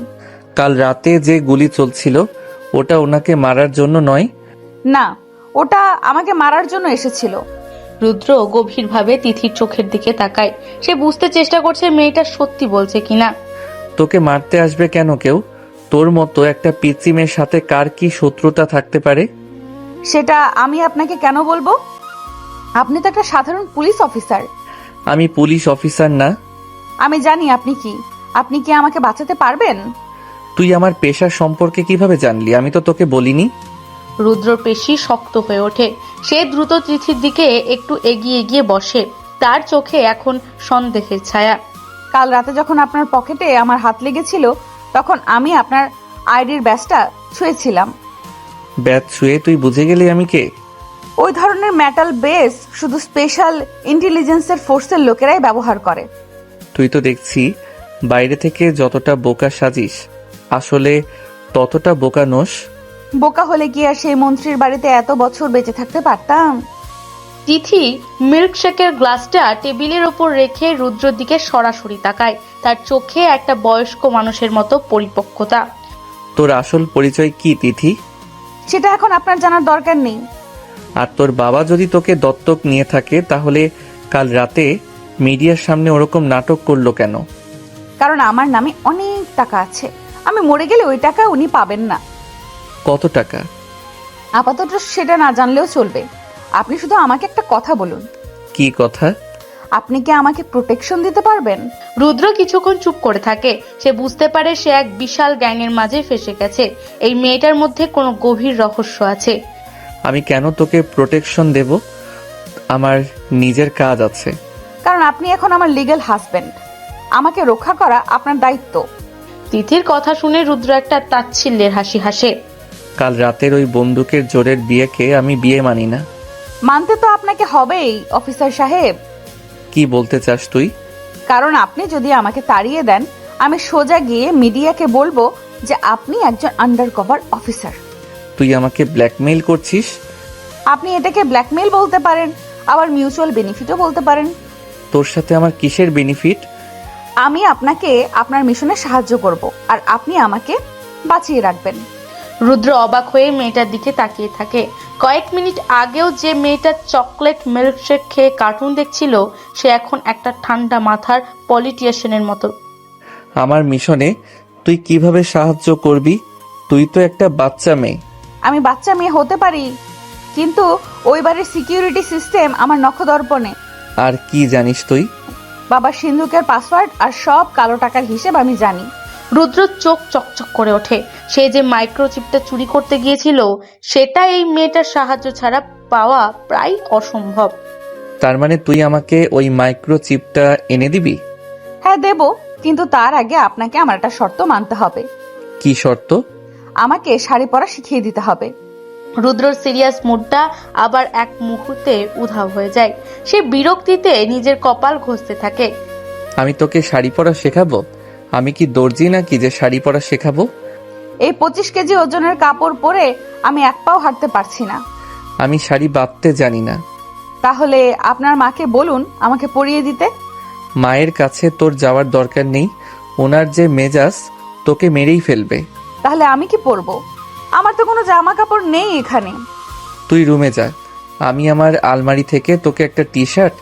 কাল রাতে যে গুলি চলছিল ওটা ওনাকে মারার জন্য নয়? না, ওটা আমাকে মারার জন্য এসেছিল। রুদ্র গভীরভাবে তিথির চোখের দিকে তাকায়। সে বুঝতে চেষ্টা করছে মেয়েটা সত্যি বলছে কিনা। তোকে মারতে আসবে কেন কেউ? তোর মতো একটা পিচ্চি মেয়ের সাথে কার কি শত্রুতা থাকতে পারে? সেটা আমি আপনাকে কেন বলবো? আপনি তো একটা সাধারণ পুলিশ অফিসার। আমি পুলিশ অফিসার না। আমি জানি আপনি কি। আপনি কি আমাকে বাঁচাতে পারবেন? তুই আমার পেশা সম্পর্কে কিভাবে জানলি? আমি তো তোকে বলিনি। রুদ্রর পেশি শক্ত হয়ে ওঠে। সে দ্রুত তিথির দিকে একটু এগিয়ে গিয়ে বসে। তার চোখে এখন সন্দেহের ছায়া। কাল রাতে যখন আপনার পকেটে আমার হাত লেগেছিল তখন আমি আপনার আইডির ব্যাজটা ছুঁয়েছিলাম। ব্যাট ছুঁয়ে তুই বুঝে গেলি আমি কে? ওই ধরনের মেটাল বেস শুধু স্পেশাল ইন্টেলিজেন্সের ফোর্সের লোকেরাই ব্যবহার করে। তুই তো দেখছি বাইরে থেকে যতটা বোকা সাজিস, আসলে ততটা বোকা নোস। বোকা হলে কি আর সেই মন্ত্রীর বাড়িতে এত বছর বেঁচে থাকতে পারতাম? তিথি মিল্কশেকের গ্লাসটা টেবিলের ওপর রেখে রুদ্রর দিকে সরাসরি তাকায়। তার চোখে একটা বয়স্ক মানুষের মতো পরিপক্কতা। তোর আসল পরিচয় কি তিথি? সেটা এখন আপনার জানার দরকার নেই। আর তোর বাবা যদি তোকে দত্তক নিয়ে থাকে তাহলে কাল রাতে মিডিয়ার সামনে ওরকম নাটক করলো কেন? কারণ আমার নামে অনেক টাকা আছে। আমি মরে গেলে ওই টাকা উনি পাবেন না। কত টাকা? আপাতত সেটা না জানলেও চলবে। আপনি শুধু আমাকে একটা কথা বলুন। কি কথা? আপনি কি আমাকে প্রোটেকশন দিতে পারবেন? রুদ্র কিছুক্ষণ চুপ করে থাকে। সে বুঝতে পারে সে এক বিশাল গ্যাংয়ের মাঝে ফেসে গেছে। এই মেয়েটার মধ্যে কোনো গভীর রহস্য আছে। আমি কেন তোকে প্রোটেকশন দেব? আমার নিজের কাজ আছে। কারণ আপনি এখন আমার লিগ্যাল হাজবেন্ড। আমাকে রক্ষা করা আপনার দায়িত্ব। তিথির কথা শুনে রুদ্র একটা তাচ্ছিল্যের হাসি হাসে। কাল রাতের ওই বন্দুকের জোরের বিয়েকে আমি বিয়ে মানি না। মানতে তো আপনাকে হবেই অফিসার সাহেব। কি বলতে চাস তুই? কারণ আপনি যদি আমাকে তাড়িয়ে দেন আমি সোজা গিয়ে মিডিয়াকে বলবো যে আপনি একজন আন্ডারকভার অফিসার। তুই আমাকে ব্ল্যাকমেইল করছিস? আপনি এটাকে ব্ল্যাকমেইল বলতে পারেন, আবার মিউচুয়াল বেনিফিটও বলতে পারেন। তোর সাথে আমার কিসের বেনিফিট? আমি আপনাকে আপনার মিশনে সাহায্য করব আর আপনি আমাকে বাঁচিয়ে রাখবেন। রুদ্র অবাক হয়ে মেয়েটার দিকে তাকিয়ে থাকে। কয়েক মিনিট আগেও যে মেয়েটা চকলেট মিল্কশেক খেয়ে কার্টুন দেখছিল সে এখন একটা ঠান্ডা মাথার পলিটিশিয়ানের মতো। আমার মিশনে তুই কিভাবে সাহায্য করবি? তুই তো একটা বাচ্চা মেয়ে। আমি বাচ্চা মেয়ে হতে পারি, কিন্তু ওই বাড়ির সিকিউরিটি সিস্টেম আমার নখদর্পণে। আর কি জানিস তুই? বাবার সিন্ধুকের পাসওয়ার্ড আর সব কালো টাকার হিসেব আমি জানি। রুদ্র চোখ চকচক করে ওঠে। সে যে মাইক্রোচিপটা চুরি করতে গিয়েছিল সেটা এই মেয়েটার সাহায্য ছাড়া পাওয়া প্রায় অসম্ভব। তার মানে তুই আমাকে ওই মাইক্রোচিপটা এনে দিবি? হ্যাঁ দেব, কিন্তু তার আগে আপনাকে আমার একটা শর্ত মানতে হবে। কি শর্ত? আমাকে শাড়ি পরা শিখিয়ে দিতে হবে। রুদ্রর সিরিয়াস মুডটা আবার এক মুহূর্তে উধাও হয়ে যায়। সে বিরক্তিতে নিজের কপাল ঘষতে থাকে। আমি তোকে শাড়ি পরা শেখাবো? আমি কি দর্জি নাকি যে শাড়ি পরা শেখাবো? এই 25 কেজি ওজনের কাপড় পরে আমি এক পাও হাঁটতে পারছি না। আমি শাড়ি বাঁধতে জানি না। তাহলে আপনার মাকে বলুন আমাকে পরিয়ে দিতে। মায়ের কাছে তোর যাওয়ার দরকার নেই। ওনার যে মেজাজ, তোকে মেরেই ফেলবে। তাহলে আমি কি পরবো? আমার তো কোনো জামা কাপড় নেই এখানে। তুই রুমে যা, আমি আমার আলমারি থেকে তোকে একটা টি শার্ট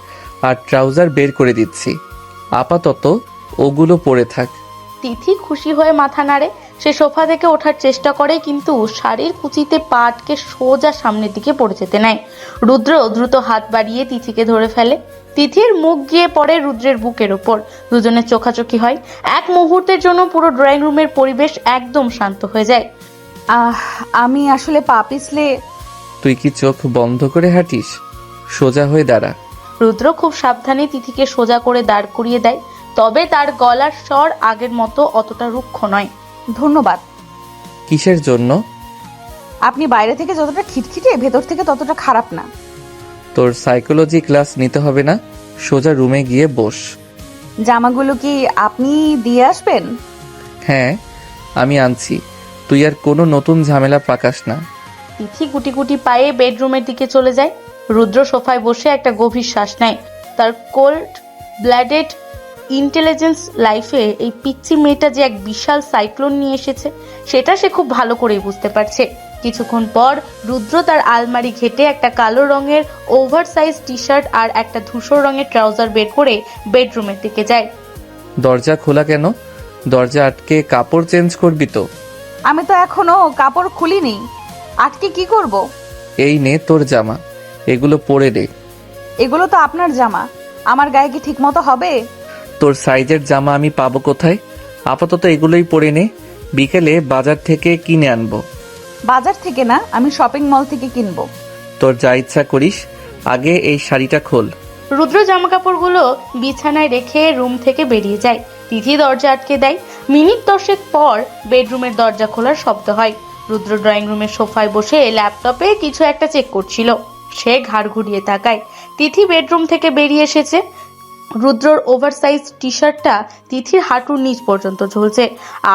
আর ট্রাউজার বের করে দিচ্ছি। আপাতত ওগুলো পরে থাক। তিথি খুশি হয়ে মাথা নাড়ে। সে সোফা থেকে ওঠার চেষ্টা করে, কিন্তু শাড়ির কুচিতে পা আটকে সোজা সামনের দিকে পড়ে যেতে নেয়। রুদ্র দ্রুত হাত বাড়িয়ে তিথিকে ধরে ফেলে। তিথির মুখ গিয়ে পড়ে রুদ্রের বুকের ওপর। দুজনের চোখাচোখি হয়। এক মুহূর্তের জন্য পুরো ড্রয়িং রুমের পরিবেশ একদম শান্ত হয়ে যায়। আমি আসলে পা পিছলে। তুই কি চোখ বন্ধ করে হাঁটিস? সোজা হয়ে দাঁড়া। রুদ্র খুব সাবধানে তিথিকে সোজা করে দাঁড় করিয়ে দেয়, তবে তার গলার স্বর আগের মতো অতটা রুক্ষ নয়। ধন্যবাদ। কিসের জন্য? আপনি বাইরে থেকে যতটা খিটখিটে, ভেতর থেকে ততটা খারাপ না। তোর সাইকোলজি ক্লাস নিতে হবে না, সোজা রুমে গিয়ে বস। জামাগুলো কি আপনি দিয়ে আসবেন? হ্যাঁ, আমি আনছি। তুই আর কোনো নতুন ঝামেলা পাকাস না। তিথি গুটি গুটি পায়ে বেডরুমের দিকে চলে যায়। রুদ্র সোফায় বসে একটা গভীর শ্বাস নেয়। তার কোল্ড ব্লাডেড ইন্টেলিজেন্স লাইফে এই পিচ্চি মেয়েটা যে এক বিশাল সাইক্লোন নিয়ে এসেছে, সেটা সে খুব ভালো করেই বুঝতে পারছে। কিছুক্ষণ পর রুদ্র তার আলমারি ঘেটে একটা কালো রঙের ওভারসাইজ টি শার্ট আর একটা ধূসর রঙের ট্রাউজার বের করে বেডরুমের দিকে যায়। দরজা খোলা কেন? দরজা আটকে কাপড় চেঞ্জ করবি তো? আমি তো এখনো কাপড় খুলিনি, আটকে কি করব? এই নে তোর জামা, এগুলো পরে দে। এগুলো তো আপনার জামা, আমার গায়ে কি ঠিক মতো হবে? তোর সাইজের জামা আমি পাবো কোথায়? আপাতত এগুলোই পরে নে, বিকেলে বাজার থেকে কিনে আনবো। বাজার থেকে না, আমি শপিং মল থেকে কিনবো। তোর যা ইচ্ছা করিস, আগে এই শাড়িটা খোল। রুদ্র জামা কাপড়গুলো বিছানায় রেখে রুম থেকে বেরিয়ে যায়। তিথি দরজা আটকে দেয়। মিনিট 10 পর বেডরুমের দরজা খোলার শব্দ হয়। রুদ্র ড্রয়িং রুমের সোফায় বসে ল্যাপটপে কিছু একটা চেক করছিল। সে ঘাড় ঘুরিয়ে তাকায়। তিথি বেডরুম থেকে বেরিয়ে এসেছে। রুদ্রর ওভারসাইজ টি শার্টটা তিথির হাঁটুর নিচ পর্যন্ত ঝুলছে,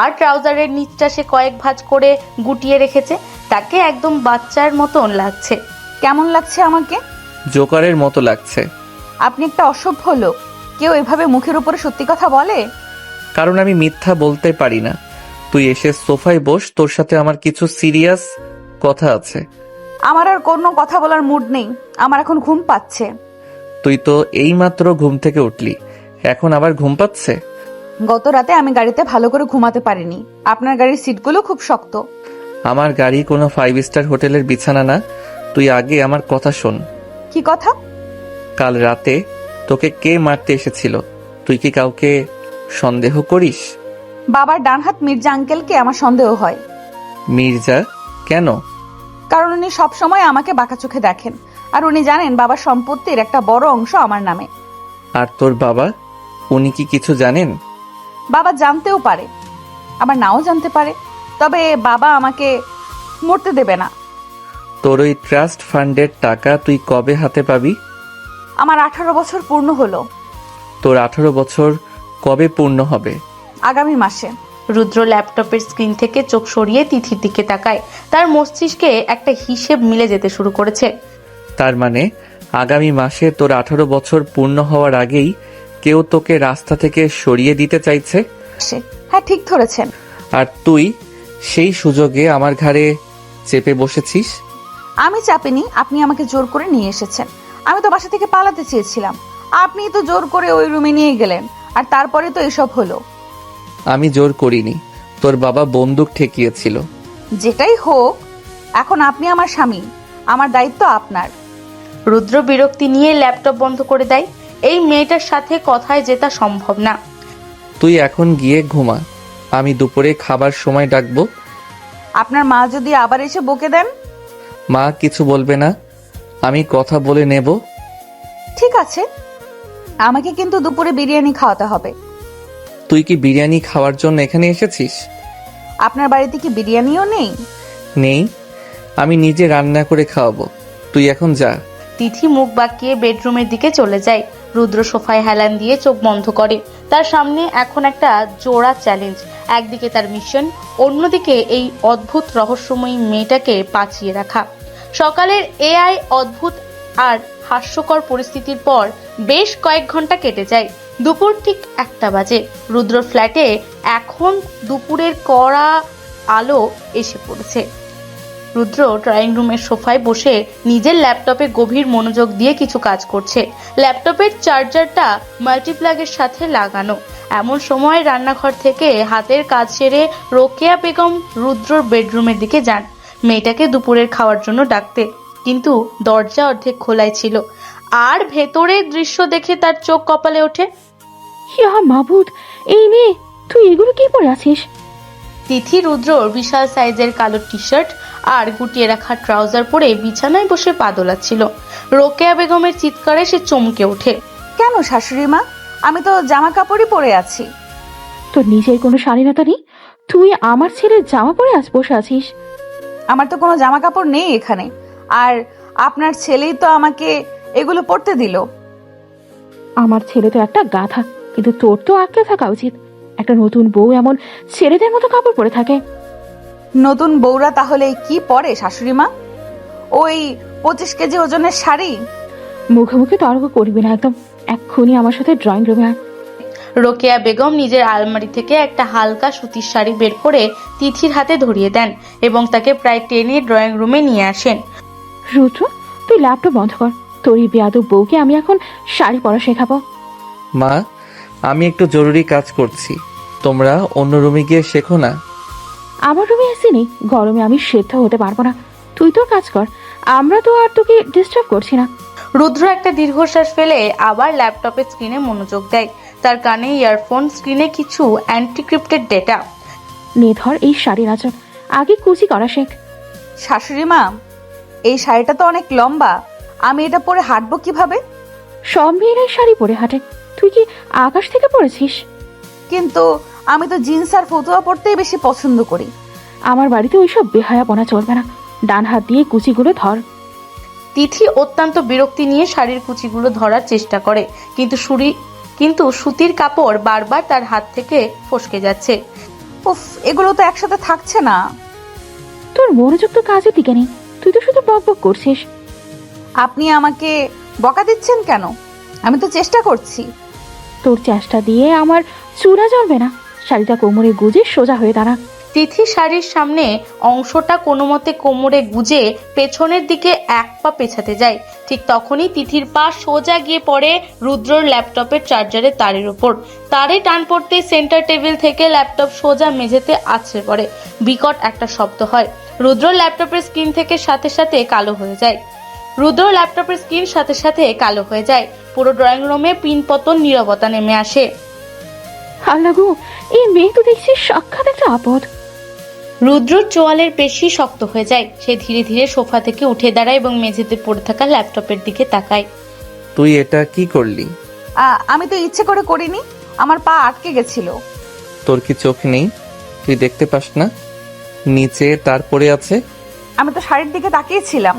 আর ট্রাউজারের নিচটা সে কয়েক ভাঁজ করে গুটিয়ে রেখেছে। তাকে একদম বাচ্চার মতন লাগছে। কেমন লাগছে আমাকে? জোকারের মতো লাগছে। আপনি একটা অসভ্য লোক। কেউ এভাবে মুখের উপরে সত্যি কথা বলে? কারণ আমি মিথ্যা বলতে পারি না। তুই এসে সোফায় বস, তোর সাথে আমার কিছু সিরিয়াস কথা আছে। আমার আর কোনো কথা বলার মুড নেই, আমার এখন ঘুম পাচ্ছে। তুই তো এইমাত্র ঘুম থেকে উঠলি, এখন আবার ঘুম পাচ্ছে? গত রাতে আমি গাড়িতে ভালো করে ঘুমাতে পারিনি। আপনার গাড়ির সিটগুলো খুব শক্ত। আমার গাড়ি কোনো 5 স্টার হোটেলের বিছানা না। তুই আগে আমার কথা শোন। কি কথা? কাল রাতে তোকে কে মারতে এসেছিল? তুই কি কাউকে সন্দেহ করিস? বাবার ডান হাত মির্জা আঙ্কেলকে আমার সন্দেহ হয়। মির্জা? কেন? কারণ উনি সবসময় আমাকে বাঁকা চোখে দেখেন, আর উনি জানেন বাবার সম্পত্তির একটা বড় অংশ আমার নামে। আর তোর বাবা, উনি কি কিছু জানেন? বাবা জানতেও পারে, আবার নাও জানতে পারে, তবে বাবা আমাকে মরতে দেবে না। তোর ওই ট্রাস্ট ফান্ডের টাকা তুই কবে হাতে পাবি? আমার 18 বছর পূর্ণ হলো। তোর 18 বছর কবে পূর্ণ হবে? আগামী মাসে। রুদ্র ল্যাপটপের স্ক্রিন থেকে চোখ সরিয়ে তিথির দিকে তাকায়। তার মস্তিষ্কে একটা হিসেব মিলে যেতে শুরু করেছে। তার মানে আগামী মাসে তোর 18 বছর পূর্ণ হওয়ার আগেই কেউ তোকে রাস্তা থেকে সরিয়ে দিতে চাইছে? হ্যাঁ, ঠিক ধরেছেন। আর তুই সেই সুযোগে আমার ঘাড়ে চেপে বসেছিস। আমি চাপিনি, আপনি আমাকে জোর করে নিয়ে এসেছেন। আমি তো বাসা থেকে পালাতে চেয়েছিলাম, আপনি তো জোর করে ওই রুমে নিয়ে গেলেন, আর তারপরে তো এসব হলো। আমি জোর করিনি, তোর বাবা বন্দুক ঠেকিয়েছিল। যেটাই হোক, এখন আপনি আমার স্বামী, আমার দায়িত্ব আপনার। রুদ্র বিরক্তি নিয়ে ল্যাপটপ বন্ধ করে দেয়। এই মেয়েটার সাথে কথায় জেতা সম্ভব না। তুই এখন গিয়ে ঘুমা, আমি দুপুরে খাবার সময় ডাকবো। আপনার মা যদি আবার এসে বকে দেন? মা কিছু বলবে না, আমি কথা বলে নেব। ঠিক আছে, আমাকে কিন্তু দুপুরে বিরিয়ানি খাওয়াতে হবে। তুই কি বিরিয়ানি খাওয়ার জন্য এখানে এসেছিস? আপনার বাড়িতে কি বিরিয়ানিও নেই? নেই, আমি নিজে রান্না করে খাওয়াবো। তুই এখন যা। তিথি মুখ বাঁকিয়ে বেডরুমের দিকে চলে যায়। রুদ্র সোফায় হেলান দিয়ে চোখ বন্ধ করে। তার সামনে এখন একটা জোড়া চ্যালেঞ্জ। একদিকে তার মিশন, অন্যদিকে এই অদ্ভুত রহস্যময়ী মেয়েটাকে বাঁচিয়ে রাখা। সকালের এআই অদ্ভুত আর হাস্যকর পরিস্থিতির পর বেশ কয়েক ঘন্টা কেটে যায়। দুপুর ঠিক 1টা বাজে। রুদ্র ফ্ল্যাটে এখন দুপুরের কড়া আলো এসে পড়েছে। রুদ্র ড্রয়িং রুমের সোফায় বসে নিজের ল্যাপটপে গভীর মনোযোগ দিয়ে কিছু কাজ করছে। ল্যাপটপের চার্জারটা মাল্টিপ্লাগের সাথে লাগানো। এমন সময় রান্নাঘর থেকে হাতের কাজ সেরে রোকেয়া বেগম রুদ্রর বেডরুমের দিকে যান মেয়েটাকে দুপুরের খাওয়ার জন্য ডাকতে, কিন্তু দরজা অর্ধেক খোলাই ছিল। আর ভেতরের দৃশ্য দেখে তার চোখ কপালে ওঠে। ইয়া মাবুদ, এই মেয়ে, তুই এগুলো কি পরে আছিস? তিথি রুদ্রর বিশাল সাইজের কালো টি শার্ট আর গুটিয়ে রাখা ট্রাউজার পরে বিছানায় বসে পা দোলাচ্ছিল। রোকেয়া বেগমের চিৎকারে সে চমকে ওঠে। কেন শাশুড়ি মা, আমি তো জামা কাপড়ই পরে আছি। তোর নিজের কোনো স্বাধীনতা নেই? তুই আমার ছেলের জামা পরে বসে আছিস? আমার তো কোনো জামা কাপড় নেই এখানে, আর আপনার ছেলেই তো আমাকে এগুলো পরতে দিল। আমার ছেলে তো একটা গাধা, কিন্তু তোর তো আটকে থাকা উচিত। একটা নতুন বউ এমন ছেলেদের মতো কাপড় পরে থাকে? নতুন বউরা তাহলে কি পরে শাশুড়ি মা? ওই 25 কেজি ওজনের শাড়ি? মুখে মুখে তর্ক করবি না একদম। এক্ষুনি আমার সাথে ড্রয়িং রুমে আয়। রোকেয়া বেগম নিজের আলমারি থেকে একটা হালকা সুতির শাড়ি বের করে তিথির হাতে ধরিয়ে দেন এবং তাকে প্রায় টেনে ড্রয়িং রুমে নিয়ে আসেন। রুদ্র, তুই ল্যাপটপ বন্ধ কর। তোর এই বেয়াদব বউকে আমি এখন শাড়ি পরা শেখাবো। মা, আমি একটু জরুরি কাজ করছি, তোমরা অন্য রুমে গিয়ে শেখো না। আমার রুমে এসি নেই, গরমে আমি সেদ্ধ হতে পারবো না। তুই তোর কাজ কর, আমরা তো আর তোকে ডিস্টার্ব করছি না। রুদ্র একটা দীর্ঘশ্বাস ফেলে আবার ল্যাপটপের স্ক্রিনে মনোযোগ দেয়। তার কানে ইয়ারফোন, স্ক্রিনে কিছু অ্যান্টিক্রিপ্টেড ডেটা। নে ধর এই শাড়ির আঁচল, আগে কুচি করা শেখ। শাশুড়ি মা, এই শাড়িটা তো অনেক লম্বা, আমি এটা পরে হাঁটবো কিভাবে? সব মেয়েরাই শাড়ি পরে হাঁটে, তুই কি আকাশ থেকে পড়েছিস? কিন্তু আমি তো জিন্স আর ফতুয়া পরতেই বেশি পছন্দ করি। আমার বাড়িতে ওইসব বেহায়াপনা চলবে না। ডান হাত দিয়ে কুচিগুলো ধর। তিথি অত্যন্ত বিরক্তি নিয়ে শাড়ির কুচিগুলো ধরার চেষ্টা করে, কিন্তু সুতির কাপড় বারবার তার হাত থেকে ফসকে যাচ্ছে। উফ, এগুলো তো একসাথে থাকছে না। তোর মনোযোগ তো কাজের দিকে নেই, তুই তো শুধু বক বক করছিস। আপনি আমাকে বকা দিচ্ছেন কেন? আমি তো চেষ্টা করছি। তোর চেষ্টা দিয়ে আমার চূড়া জ্বলবে না। শাড়িটা কোমরে গুজে সোজা হয়ে দাঁড়া। তিথি শাড়ির সামনে অংশটা কোনো মতে কোমরে গুজে পেছনের দিকে এক পা পেছাতে যায়। ঠিক তখনই তিথির পা সোজা গিয়ে পড়ে রুদ্রর ল্যাপটপের চার্জারের তারের উপর। তারে টান পড়তে সেন্টার টেবিল থেকে ল্যাপটপ সোজা মেঝেতে আছড়ে পড়ে। বিকট একটা শব্দ হয়। রুদ্রর ল্যাপটপের স্ক্রিন থেকে সাথে সাথে কালো হয়ে যায়। পুরো ড্রয়িং রুমে পিনপতন নীরবতা নেমে আসে। আল্লাহ গো, এই মেয়ে তো দেখছি সাক্ষাৎ একটা আপদ। রুদ্রর চোয়ালের পেশি শক্ত হয়ে যায়। সে ধীরে ধীরে সোফা থেকে উঠে দাঁড়ায় এবং মেঝেতে পড়ে থাকা ল্যাপটপের দিকে তাকায়। তুই এটা কি করলি? আমি তো ইচ্ছে করে করিনি, আমার পা আটকে গেছিল। তোর কি চোখ নেই? তুই দেখতে পাস না নিচে তার পড়ে আছে? আমি তো শাড়ির দিকে তাকিয়েছিলাম।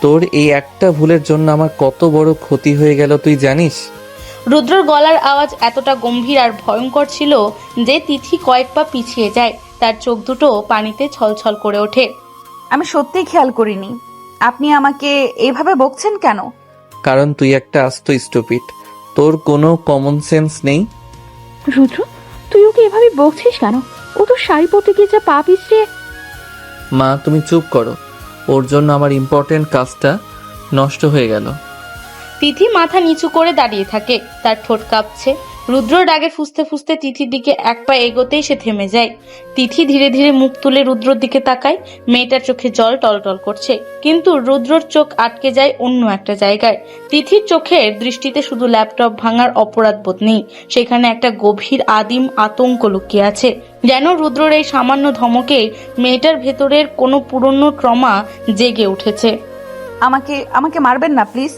তোর এই একটা ভুলের জন্য আমার কত বড় ক্ষতি হয়ে গেল তুই জানিস? রুদ্রর গলার আওয়াজ এতটা গম্ভীর আর ভয়ঙ্কর ছিল যে তিথি কয়েক পা পিছিয়ে যায়। তার চোখ দুটো পানিতে ছলছল করে ওঠে। আমি সত্যিই খেয়াল করিনি। আপনি আমাকে এইভাবে বকছেন কেন? কারণ তুই একটা আস্ত স্টুপিড, তোর কোনো কমন সেন্স নেই। রুদ্র, তুই ওকে এভাবে বকছিস কেন? ও তো শাড়ি পরতে গিয়ে যা পা পিছড়ে। মা, তুমি চুপ করো, ওর জন্য আমার ইম্পর্টেন্ট কাজটা নষ্ট হয়ে গেল। তিথি মাথা নিচু করে দাঁড়িয়ে থাকে, তার ঠোঁট কাঁপছে। রুদ্র রাগে ফুঁসতে ফুঁসতে তিথির দিকে এক পা এগোতেই সে থেমে যায়। তিথি ধীরে ধীরে মুখ তুলে রুদ্রর দিকে তাকায়। মেয়েটার চোখে জল টলটল করছে, কিন্তু রুদ্রর চোখ আটকে যায় অন্য একটা জায়গায়। তিথির চোখের দৃষ্টিতে শুধু ল্যাপটপ ভাঙার অপরাধ বোধ নেই, সেখানে একটা গভীর আদিম আতঙ্ক লুকিয়ে আছে। যেন রুদ্রর এই সামান্য ধমকে মেয়েটার ভেতরের কোনো পুরনো ট্রমা জেগে উঠেছে। আমাকে মারবেন না প্লিজ।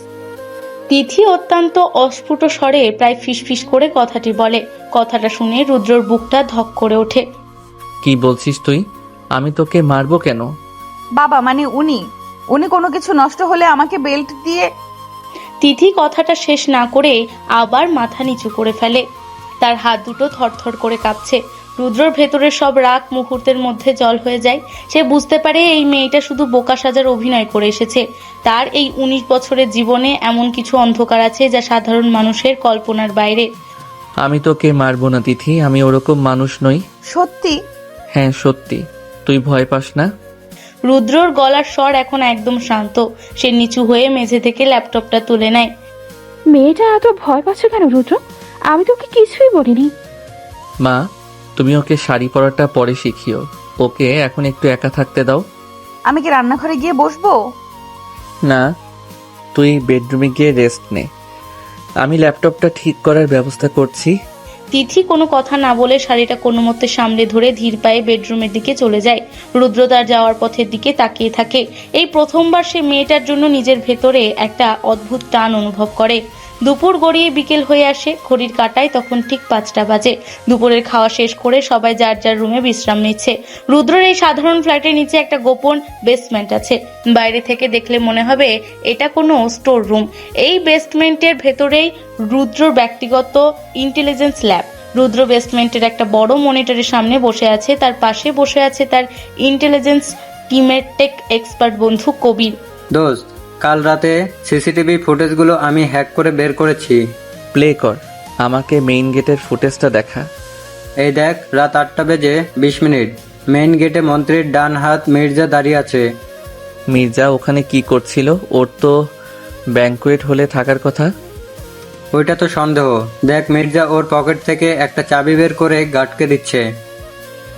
তিথি অত্যন্ত অস্ফুট স্বরে প্রায় ফিসফিস করে কথাটি বলে। কথাটা শুনে রুদ্রর বুকটা ধক করে ওঠে। কি বলছিস তুই? আমি তোকে মারবো কেন? বাবা মানে উনি কোনো কিছু নষ্ট হলে আমাকে বেল্ট দিয়ে। তিথি কথাটা শেষ না করে আবার মাথা নিচু করে ফেলে। তার হাত দুটো থরথর করে কাঁপছে। রুদ্রর ভেতরের সব রাগ মুহূর্তের মধ্যে জল হয়ে যায়। সে বুঝতে পারে এই মেয়েটা শুধু বোকা সাজার অভিনয় করে এসেছে। তার এই 19 বছরের জীবনে এমন কিছু অন্ধকার আছে যা সাধারণ মানুষের কল্পনার বাইরে। আমি তোকে মারবো না তিথি, আমি ওরকম মানুষ নই। সত্যি? হ্যাঁ সত্যি, তুই ভয় পাস না। রুদ্রর গলার স্বর এখন একদম শান্ত। সে নিচু হয়ে মেঝে থেকে ল্যাপটপটা তুলে নেয়। মেয়েটা এত ভয় পাচ্ছে কেন রুদ্র? আমি তোকে কিছুই বলিনি। মা, তুমি ওকে শাড়ি পরাটা পরে শিখিও। ওকে এখন একটু একা থাকতে দাও। আমি কি রান্নাঘরে গিয়ে বসবো? না, তুই বেডরুমে গিয়ে রেস্ট নে। আমি ল্যাপটপটা ঠিক করার ব্যবস্থা করছি। তিথি কোনো কথা না বলে শাড়িটা কোনো মতে সামলে ধরে ধীর পায়ে বেডরুমের দিকে চলে যায়। রুদ্র তার যাওয়ার পথের দিকে তাকিয়ে থাকে। এই প্রথমবার সে মেয়েটার জন্য নিজের ভেতরে একটা অদ্ভুত টান অনুভব করে। দুপুর গড়িয়ে বিকেল হয়ে আসে। ঘড়ির কাঁটায় তখন ঠিক 5টা বাজে। দুপুরের খাওয়া শেষ করে সবাই যার যার রুমে বিশ্রাম নিচ্ছে। রুদ্রের এই সাধারণ ফ্ল্যাটের নিচে একটা গোপন বেসমেন্ট আছে। বাইরে থেকে দেখলে মনে হবে এটা কোনো স্টোর রুম। এই বেসমেন্টের ভেতরেই রুদ্রর ব্যক্তিগত ইন্টেলিজেন্স ল্যাব। রুদ্র বেসমেন্টের একটা বড় মনিটরের সামনে বসে আছে। তার পাশে বসে আছে তার ইন্টেলিজেন্স টিমের টেক এক্সপার্ট বন্ধু কবির। দোস্ত, কাল রাতে সিসিটিভি ফুটেজগুলো আমি হ্যাক করে বের করেছি। প্লে কর, আমাকে মেইন গেটের ফুটেজটা দেখা। এই দেখ, রাত 8টা বেজে 20 মিনিট। মেইন গেটে মন্ত্রীর ডান হাত মির্জা দাঁড়িয়ে আছে। মির্জা ওখানে কি করছিল? ওর তো ব্যাংকুয়েট হলে থাকার কথা। ওইটা তো সন্দেহ। দেখ, মির্জা ওর পকেট থেকে একটা চাবি বের করে গার্ডকে দিচ্ছে।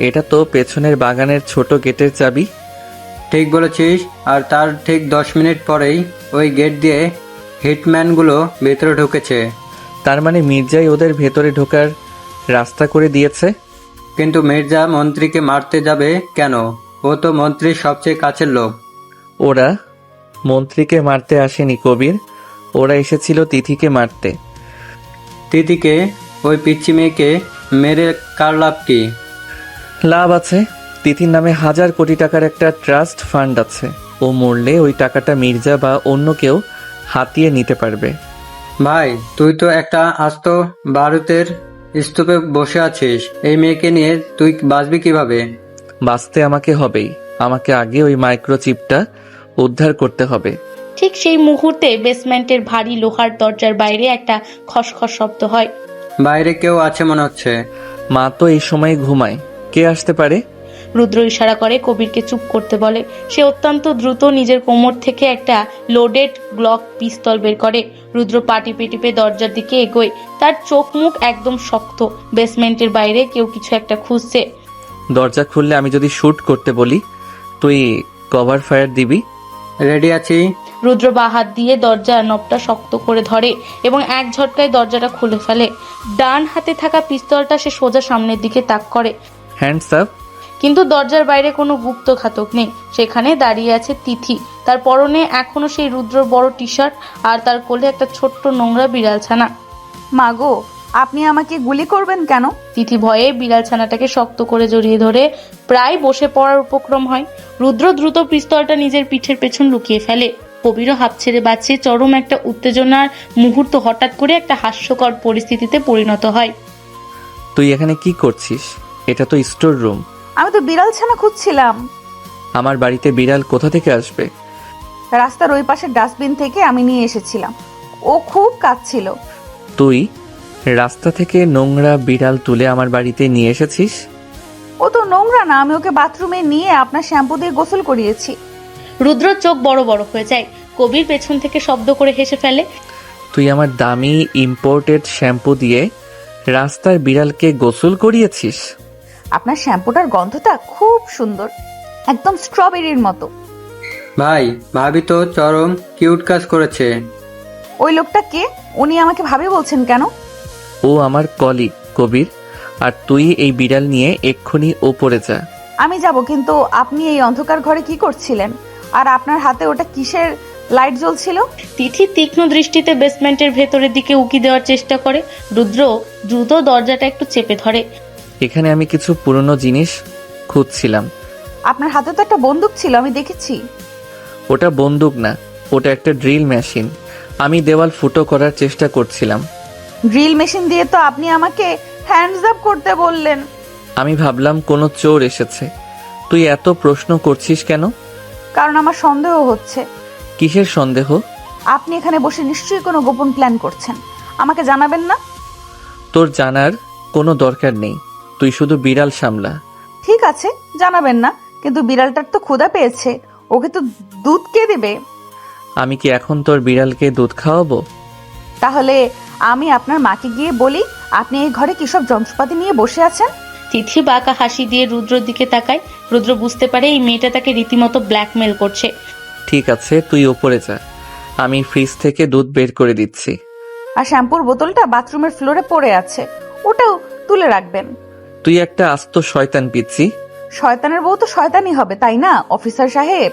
এটা তো পেছনের বাগানের ছোট গেটের চাবি। ঠিক বলেছিস। আর তার ঠিক 10 মিনিট পরেই ওই গেট দিয়ে হিটম্যানগুলো ভেতরে ঢুকেছে। তার মানে মির্জাই ওদের ভেতরে ঢোকার রাস্তা করে দিয়েছে। কিন্তু মির্জা মন্ত্রীকে মারতে যাবে কেন? ও তো মন্ত্রীর সবচেয়ে কাছের লোক। ওরা মন্ত্রীকে মারতে আসেনি কবির, ওরা এসেছিল তিথিকে মারতে। তিথিকে, ওই পিচ্চি মেয়েকে মেরে কার লাভ কি? লাভ আছে। তিথির নামে 1000 কোটি টাকার একটা ট্রাস্ট ফান্ড আছে। ও মরলে ওই টাকাটা মির্জা বা অন্য কেউ হাতিয়ে নিতে পারবে। ভাই, তুই তো একটা আস্ত বারুদের স্তূপে বসে আছিস। এই মেয়েকে নিয়ে তুই বাঁচবি কিভাবে? বাঁচতে আমাকে হবেই। আমাকে আগে ওই মাইক্রোচিপটা উদ্ধার করতে হবে। ঠিক সেই মুহূর্তে বেসমেন্টের ভারী লোহার দরজার বাইরে একটা খসখস শব্দ হয়। বাইরে কেউ আছে মনে হচ্ছে। মা তো এই সময় ঘুমায়, কে আসতে পারে? রুদ্র ইশারা করে কবিরকে চুপ করতে বলে। সে অত্যন্ত দ্রুত নিজের কোমর থেকে একটা লোডেড গ্লক পিস্তল বের করে। রুদ্র পা টিপে টিপে দরজার দিকে এগোয়। তার চোখ মুখ একদম শক্ত। বেসমেন্টের বাইরে কেউ কিছু একটা খুঁজছে। দরজা খুললে আমি যদি শুট করতে বলি, তুই কভার ফায়ার দিবি? রেডি আছি। রুদ্র বা হাত দিয়ে দরজার নবটা শক্ত করে ধরে এবং এক ঝটকায় দরজাটা খুলে ফেলে। ডান হাতে থাকা পিস্তলটা সে সোজা সামনের দিকে তাক করে। Hands up. কিন্তু দরজার বাইরে কোনো গুপ্ত ঘাতক নেই। সেখানে দাঁড়িয়ে আছে তিথি। তার পরনে এখনো সেই রুদ্রর বড় টি শার্ট আর তার কোলে একটা ছোট্ট নোংরা বিড়াল ছানা। মাগো, আপনি আমাকে গুলি করবেন কেন? তিথি ভয়ে বিড়াল ছানাটাকে শক্ত করে জড়িয়ে ধরে প্রায় বসে পড়ার উপক্রম হয়। রুদ্র দ্রুত পিস্তলটা নিজের পিঠের পেছন লুকিয়ে ফেলে। কবিরও হাঁপ ছেড়ে বাঁচে। চরম একটা উত্তেজনার মুহূর্ত হঠাৎ করে একটা হাস্যকর পরিস্থিতিতে পরিণত হয়। তুই এখানে কি করছিস? এটা তো স্টোর রুম। আমি তো বিড়াল ছানা খুঁজছিলাম। আমার বাড়িতে বিড়াল কোথা থেকে আসবে? রাস্তার ওই পাশের ডাস্টবিন থেকে আমি নিয়ে এসেছিলাম। ও খুব কাঁদছিল। তুই রাস্তা থেকে নোংরা বিড়াল তুলে আমার বাড়িতে নিয়ে এসেছিস? ও তো নোংরা না, আমি ওকে বাথরুমে নিয়ে আপনার শ্যাম্পু দিয়ে গোসল করিয়েছি। রুদ্রর চোখ বড় বড় হয়ে যায়। কবির পেছন থেকে শব্দ করে হেসে ফেলে। তুই আমার দামি ইম্পোর্টেড শ্যাম্পু দিয়ে রাস্তার বিড়ালকে গোসল করিয়েছিস? আপনার শ্যাম্পুটার গন্ধটা খুব সুন্দর, একদম স্ট্রবেরির মতো। ভাই, ভাবি তো চরম কিউট কাজ করেছে। ওই লোকটা কে? উনি আমাকে ভাবি বলছেন কেন? ও আমার কলিগ কবির। আর তুই এই বিড়াল নিয়ে এক্ষুনি ওপরে যা। আমি যাব, কিন্তু আপনি এই অন্ধকার ঘরে কি করছিলেন? আর আপনার হাতে ওটা কিসের লাইট জ্বলছিল? তিথি তীক্ষ্ণ দৃষ্টিতে বেসমেন্টের ভেতরের দিকে উকি দেওয়ার চেষ্টা করে। রুদ্র দ্রুত দরজাটা একটু চেপে ধরে। এখানে আমি কিছু পুরনো জিনিস খুঁজছিলাম। আপনার হাতে তো একটা বন্দুক ছিল, আমি দেখেছি। ওটা বন্দুক না, ওটা একটা ড্রিল মেশিন। আমি দেওয়াল ফুটো করার চেষ্টা করছিলাম। ড্রিল মেশিন দিয়ে তো আপনি আমাকে হ্যান্ডস আপ করতে বললেন। আমি ভাবলাম কোনো চোর এসেছে। তুই এত প্রশ্ন করছিস কেন? কারণ আমার সন্দেহ হচ্ছে। কিসের সন্দেহ? আপনি এখানে বসে নিশ্চয়ই কোনো গোপন প্ল্যান করছেন। আমাকে জানাবেন না? তোর জানার কোনো দরকার নেই। তুই শুধু বিড়াল সামলা। ঠিক আছে, জানাবেন না, কিন্তু বিড়ালটার তো ক্ষুধা পেয়েছে, ওকে তো দুধ কে দেবে? আমি কি এখন তোর বিড়ালকে দুধ খাওয়াবো? তাহলে আমি আপনার মাকে গিয়ে বলি আপনি এই ঘরে কিসব যন্ত্রপাতি নিয়ে বসে আছেন। তিথি বাঁকা হাসি দিয়ে রুদ্রর দিকে তাকায়। রুদ্র বুঝতে পারে এই মেয়েটা তাকে রীতিমতো ব্ল্যাকমেল করছে। ঠিক আছে, তুই ওপরে যা, আমি ফ্রিজ থেকে দুধ বের করে দিচ্ছি। আর শ্যাম্পুর বোতলটা বাথরুমের ফ্লোরে পড়ে আছে, ওটাও তুলে রাখবেন। তুই একটা আস্ত শয়তান পিচ্ছি। শয়তানের বউ তো শয়তানই হবে, তাই না অফিসার সাহেব?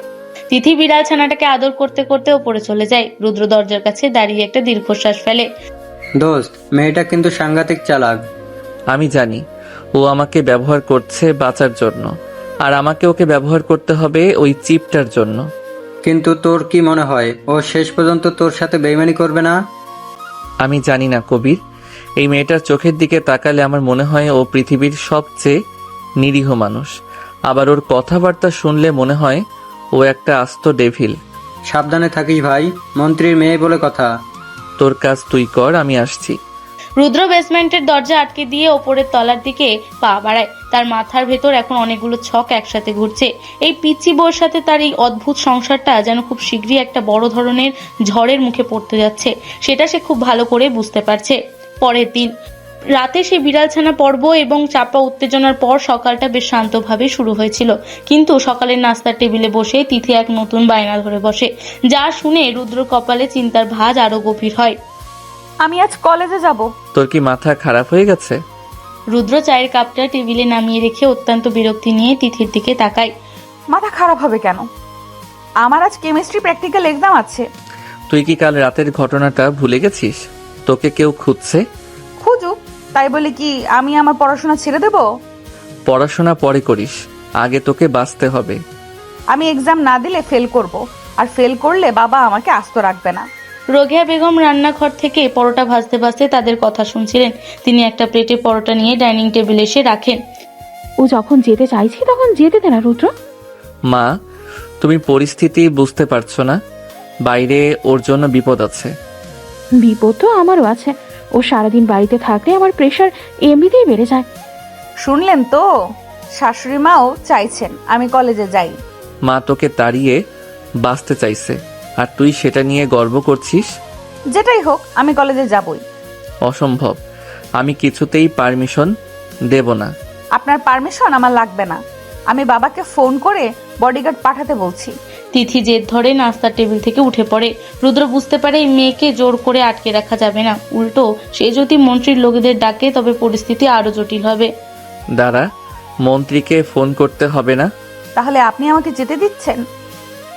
তিথি বিড়াল ছানাটাকে আদর করতে করতে ওপরে চলে যায়। রুদ্র দরজার কাছে দাঁড়িয়ে একটা দীর্ঘশ্বাস ফেলে। দোস্ত, মেয়েটা কিন্তু সাংঘাতিক চালাক। আমি জানি ও আমাকে ব্যবহার করছে বাঁচার জন্য, আর আমাকে ওকে ব্যবহার করতে হবে ওই চিপটার জন্য। কিন্তু তোর কি মনে হয় ও শেষ পর্যন্ত তোর সাথে বেইমানি করবে না? আমি জানি না কবির, এই মেয়েটার চোখের দিকে তাকালে আমার মনে হয় ও পৃথিবীর সবচেয়ে নিরীহ মানুষ। আবার ওর কথাবার্তা শুনলে মনে হয় ও একটা আস্ত ডেভিল। সাবধানে থাকিস ভাই, মন্ত্রীর মেয়ে বলে কথা। তোর কাজ তুই কর, আমি আসছি। রুদ্র বেসমেন্টের দরজা আটকে দিয়ে ওপরের তলার দিকে পা বাড়ায়। তার মাথার ভেতর এখন অনেকগুলো ছক একসাথে ঘুরছে। এই পিচ্চি বউর সাথে তার এই অদ্ভুত সংসারটা যেন খুব শীঘ্রই একটা বড় ধরনের ঝড়ের মুখে পড়তে যাচ্ছে, সেটা সে খুব ভালো করে বুঝতে পারছে। পরের দিন রাতে সে বিড়ালছানা পর্ব এবং চাপা উত্তেজনার পর সকালটা বেশ শান্তভাবে শুরু হয়েছিল। কিন্তু সকালের নাস্তার টেবিলে বসে তিথি এক নতুন বায়না ধরে বসে, যা শুনে রুদ্র কপালে চিন্তার ভাঁজ আরো গভীর হয়। আমি আজ কলেজে যাব। তোর কি মাথা খারাপ হয়ে গেছে? রুদ্র চায়ের কাপটা টেবিলে নামিয়ে রেখে অত্যন্ত বিরক্তি নিয়ে তিথির দিকে তাকায়। মাথা খারাপ হবে কেন? আমার আজ কেমিস্ট্রি প্র্যাকটিক্যাল এক্সাম আছে। তুই কি কাল রাতের ঘটনাটা ভুলে গেছিস? তোকে কেউ খুঁজছে। খুঁজুক, তাই বলে কি আমি আমার পড়াশোনা ছেড়ে দেব? পড়াশোনা পরে করিস, আগে তোকে বাঁচতে হবে। আমি এক্সাম না দিলে ফেল করব, আর ফেল করলে বাবা আমাকে আস্ত রাখবে না। রোগিয়া বেগম রান্নাঘর থেকে পরোটা ভাজতে ভাজতে তাদের কথা শুনছিলেন। তিনি একটা প্লেটে পরোটা নিয়ে ডাইনিং টেবিলে এসে রাখেন। ও যখন যেতে চাইছে তখন যেতে দে না রুদ্র। মা, তুমি পরিস্থিতি বুঝতে পারছো না, বাইরে ওর জন্য বিপদ আছে। বিপদ তো আমারও আছে। ও সারাদিন বাড়িতে থাকলে আমার প্রেশার এমনিতেই বেড়ে যায়। শুনলেন তো, শাশুড়ি মাও চাইছেন আমি কলেজে যাই। মা তোকে তাড়িয়ে বাঁচতে চাইছে, আর তুই সেটা নিয়ে গর্ব করছিস। যেটাই হোক আমি কলেজে যাবই। অসম্ভব, আমি কিছুতেই পারমিশন দেব না। আপনার পারমিশন আমার লাগবে না। আমি বাবাকে ফোন করে বডিগার্ড পাঠাতে বলছি। তিথি জেদ ধরে নাস্তার টেবিল থেকে উঠে পড়ে। রুদ্র বুঝতে পারে এই মেয়েকে জোর করে আটকে রাখা যাবে না, উল্টো সে যদি মন্ত্রীর লোকেদের ডাকে তবে পরিস্থিতি আরো জটিল হবে। দাঁড়া, মন্ত্রীকে ফোন করতে হবে না। তাহলে আপনি আমাকে যেতে দিচ্ছেন?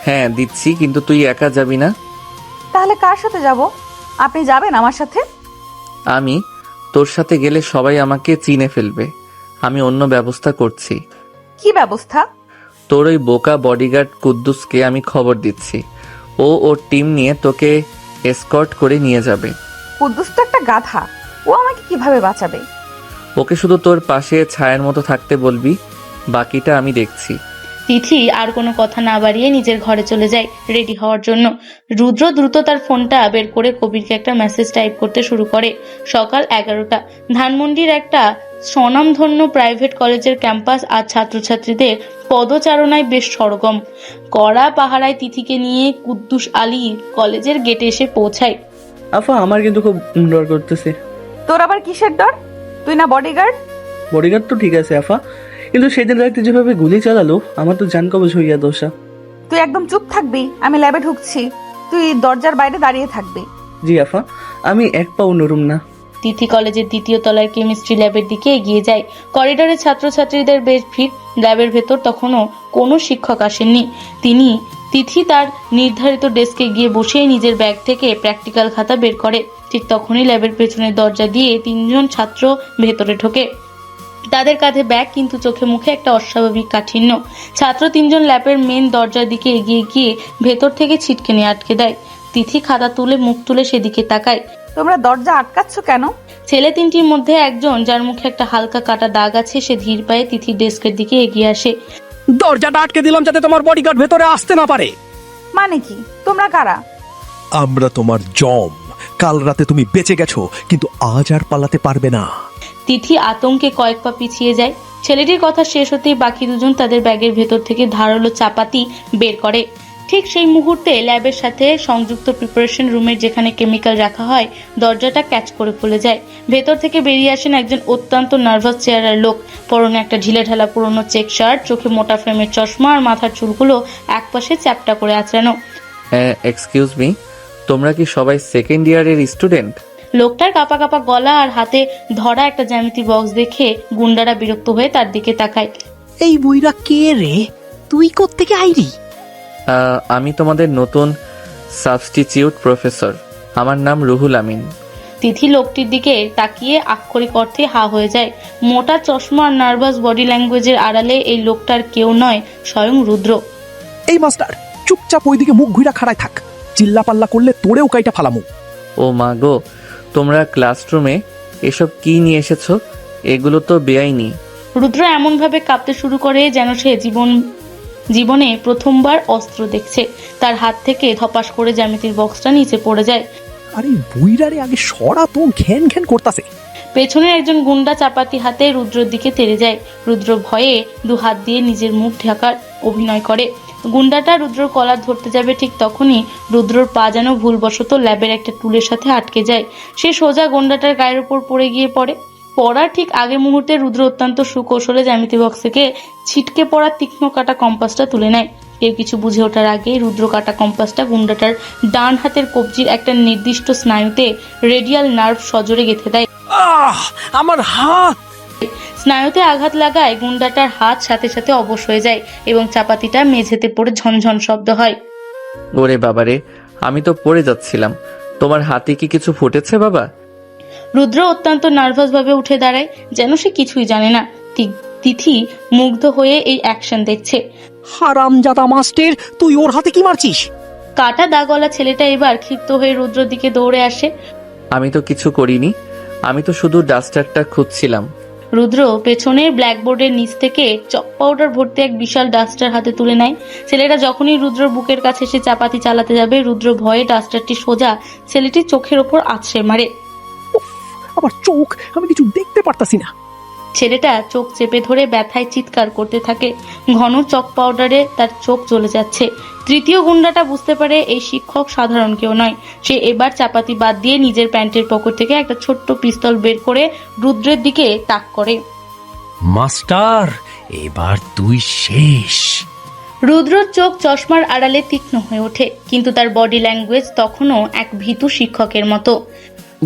হ্যাঁ দিচ্ছি, কিন্তু তুই একা যাবি না। তাহলে কার সাথে যাব? আপনি যাবেন আমার সাথে? আমি তোর সাথে গেলে সবাই আমাকে চিনে ফেলবে। আমি অন্য ব্যবস্থা করছি। কি ব্যবস্থা? তোর ওই বোকা বডিগার্ড কুদ্দুসকে আমি খবর দিচ্ছি, ও ওর টিম নিয়ে তোকে এসকর্ট করে নিয়ে যাবে। কুদ্দুস তো একটা গাধা, ও আমাকে কিভাবে বাঁচাবে? ওকে শুধু তোর পাশে ছায়ার মতো থাকতে বলবি, বাকিটা আমি দেখছি। তিথি আর কোনো কথা না বাড়িয়ে নিজের ঘরে চলে যায় রেডি হওয়ার জন্য। রুদ্র দ্রুত তার ফোনটা বের করে কবিরকে একটা মেসেজ টাইপ করতে শুরু করে। সকাল 11টা। ধানমন্ডির একটা স্বনামধন্য প্রাইভেট কলেজের ক্যাম্পাস আর ছাত্রছাত্রীদের পদচারণায় বেশ সরগম। কড়া পাহারায় তিথিকে নিয়ে কুদ্দুস আলী কলেজের গেটে এসে পৌঁছায়। আফা, আমার কিন্তু খুব ডর করতেছে। তোর আবার কিসের ডর? তুই না বডিগার্ড? বডিগার্ড তো ঠিক আছে আফা, কিন্তু সেদিন রাতে যেভাবে গুলি চালালো আমার তো জান কবজ হইয়া দোষা। তুই একদম চুপ থাকবি, আমি ল্যাবে ঢুকছি। তুই দরজার বাইরে দাঁড়িয়ে থাকবি। জি আফা, আমি এক পাও নরুম না। তিথি কলেজের দ্বিতীয় তলায় কেমিস্ট্রি ল্যাবের দিকে এগিয়ে যায়। করিডোরে ছাত্রছাত্রীদের বেশ ভিড়। ল্যাবের ভেতর তখনও কোনো শিক্ষক আসেননি। তিথি তার নির্ধারিত ডেস্কে গিয়ে বসে নিজের ব্যাগ থেকে প্র্যাকটিক্যাল খাতা বের করে। ঠিক তখনই ল্যাবের পেছনের দরজা দিয়ে 3জন ছাত্র ভেতরে ঢোকে। তাদের কাঁধে ব্যাগ, কিন্তু চোখে মুখে একটা অস্বাভাবিক কাঠিন্য। ছাত্র 3জন ল্যাবের মেন দরজার দিকে এগিয়ে গিয়ে ভেতর থেকে ছিটকে নিয়ে আটকে দেয়। তিথি খাতা তুলে মুখ তুলে সেদিকে তাকায়। তোমরা দরজা আটকাচ্ছ কেন? ছেলে 3টির মধ্যে একজন, যার মুখে একটা হালকা কাটা দাগ আছে, সে ধীর পায়ে তিথির ডেস্কের দিকে এগিয়ে আসে। দরজাটা আটকে দিলাম যাতে তোমার বডিগার্ড ভেতরে আসতে না পারে। মানে কি? তোমরা কারা? আমরা তোমার জম। কাল রাতে তুমি বেঁচে গেছো, কিন্তু আজ আর পালাতে পারবে না। তিথি আতঙ্কে কয়েক পা পিছিয়ে যায়। ছেলেটির কথা শেষ হতেই বাকি দুজন তাদের ব্যাগের ভেতর থেকে ধারালো চাপাতি বের করে। ঠিক সেই মুহূর্তে ল্যাবের সাথে সংযুক্ত প্রিপারেশন রুমের যেখানে কেমিক্যাল রাখা হয় দরজাটা ক্যাচ করে খুলে যায়। ভেতর থেকে বেরিয়ে আসেন একজন অত্যন্ত নার্ভাস চেহারার লোক। পরনে একটা ঢিলেঢালা পুরনো চেক শার্ট, চোখে মোটা ফ্রেমের চশমা আর মাথার চুলগুলো একপাশে চ্যাপটা করে আঁচড়ানো। এক্সকিউজ মি, তোমরা কি সবাই সেকেন্ড ইয়ারের স্টুডেন্ট? লোকটার কাপা কাপা গলা আর হাতে ধরা একটা জ্যামিতি বক্স দেখে গুন্ডারা বিরক্ত হয়ে তার দিকে তাকায়। এই বইরা কে রে? তুই কোত্থেকে আইলি? আমি তোমাদের নতুন সাবস্টিটিউট প্রফেসর। আমার নাম রুহুল আমিন। তিথি লোকটির দিকে তাকিয়ে আক্ষরিক অর্থে হা হয়ে যায়। মোটা চশমা আর নার্ভাস বডি ল্যাঙ্গুয়েজের আড়ালে এই লোকটার কেউ নয়, স্বয়ং রুদ্র। এই মাস্টার, চুপচাপ ওইদিকে মুখ ঘুরা খাড়ায় থাক। চিল্লা পাল্লা করলে তোরেও কাইটা ফালামু। ও মা গো, তোমরা ক্লাসরুমে এসব কি নিয়ে এসেছো? এগুলো তো বেআইনি। রুদ্র এমন ভাবে কাঁপতে শুরু করে যেন সে জীবনে প্রথমবার অস্ত্র দেখছে। তার হাত থেকে ধপাস করে জ্যামিতির বক্সটা নিচে পড়ে যায়। আরে বইরারে আগে সরা তো, ঘ্যান ঘ্যান করতাছে। পেছনের একজন গুন্ডা চাপাতি হাতে রুদ্রর দিকে তেড়ে যায়। রুদ্র ভয়ে দু হাত দিয়ে নিজের মুখ ঢাকার অভিনয় করে। গুন্ডাটা রুদ্রর কলার ধরতে যাবে, ঠিক তখনই রুদ্রর পা যেন ভুলবশত ল্যাবের একটা টুলের সাথে আটকে যায়। সে সোজা গুন্ডাটার গায়ের উপর পড়ে গিয়ে পড়ে। পড়ার ঠিক আগের মুহূর্তে রুদ্র অত্যন্ত সুকৌশলে জ্যামিতি বক্স থেকে ছিটকে পড়া তীক্ষ্ণ কাটা কম্পাসটা তুলে নেয়। কেউ কিছু বুঝে ওঠার আগেই রুদ্র কাটা কম্পাসটা গুন্ডাটার ডান হাতের কবজির একটা নির্দিষ্ট স্নায়ুতে রেডিয়াল নার্ভ সজোরে গেঁথে দেয়। আমার হাত! স্নায়ুতে আঘাত লাগায় গুন্ডাটার হাত সাথে সাথে অবশ হয়ে যায় এবং চাপাতিটা মেঝেতে পড়ে ঝনঝন শব্দ হয়। ওরে বাবারে, আমি তো পড়ে যাচ্ছিলাম। তোমার হাতে কি কিছু ফুটেছে বাবা? রুদ্র অত্যন্ত নার্ভাস ভাবে উঠে দাঁড়ায়, যেন সে কিছুই জানে না। তিথি মুগ্ধ হয়ে এই অ্যাকশন দেখছে। হারামজাদা মাস্টার, তুই ওর হাতে কি মারছিস? কাটা দাগওয়ালা ছেলেটা এবার ক্ষিপ্ত হয়ে রুদ্রর দিকে দৌড়ে আসে। আমি তো কিছু করিনি, আমি তো শুধু ডাস্টারটা খুঁজছিলাম। রুদ্র পেছনের ব্ল্যাকবোর্ডের নিচ থেকে চক পাউডার ভর্তি এক বিশাল ডাস্টার হাতে তুলে নেয়। ছেলেটা যখনই রুদ্রর বুকের কাছে এসে চাপাতি চালাতে যাবে, রুদ্র ভয়ে ডাস্টারটি সোজা ছেলেটির চোখের ওপর আছড়ে মারে। আমার চোখ, আমি কিছু দেখতে পারতাছি না। ছেলেটা চোখ চেপে ধরে ব্যথায় চিৎকার করতে থাকে। ঘন চক পাউডারে তার চোখ জ্বলে যাচ্ছে। তৃতীয় গুন্ডাটা বুঝতে পারে এই শিক্ষক সাধারণ কেউ নয়। সে এবার চাপাতি বাদ দিয়ে নিজের প্যান্টের পকেট থেকে একটা ছোট্ট পিস্তল বের করে রুদ্রের দিকে তাক করে। মাস্টার, এবার তুই শেষ। রুদ্রর চোখ চশমার আড়ালে তীক্ষ্ণ হয়ে ওঠে, কিন্তু তার বডি ল্যাঙ্গুয়েজ তখনও এক ভীতু শিক্ষকের মতো।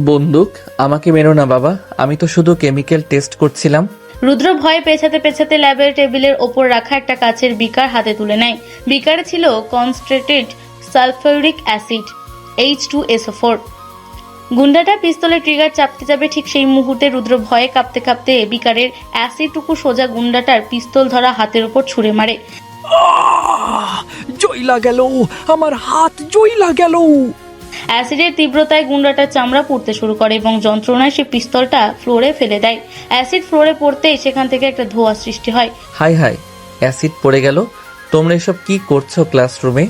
বন্দুক, আমাকে মেরো না বাবা, আমি তো শুধু কেমিক্যাল টেস্ট করছিলাম। রুদ্র ভয়ে পেছাতে পেছাতে ল্যাবের টেবিলের ওপর রাখা একটা কাচের বিকার হাতে তুলে নেয়। বিকারে ছিল কনসেন্ট্রেটেড সালফিউরিক অ্যাসিড H2SO4। গুন্ডাটা পিস্তলের ট্রিগার চাপতে যাবে, ঠিক সেই মুহূর্তে রুদ্র ভয়ে কাঁপতে কাঁপতে বিকারের অ্যাসিডটুকু সোজা গুন্ডাটার পিস্তল ধরা হাতের উপর ছুঁড়ে মারে। জয়লা গেল, আমার হাত জয়লা গেল। অ্যাসিডের তীব্রতায় গুন্ডাটার চামড়া পুড়তে শুরু করে এবং যন্ত্রণায় সে পিস্তলটা ফ্লোরে ফেলে দেয়। অ্যাসিড ফ্লোরে পড়তেই সেখান থেকে একটা ধোঁয়া সৃষ্টি হয়। হাই হাই, অ্যাসিড পড়ে গেল। তোমরা এসব কি করছো ক্লাসরুমে?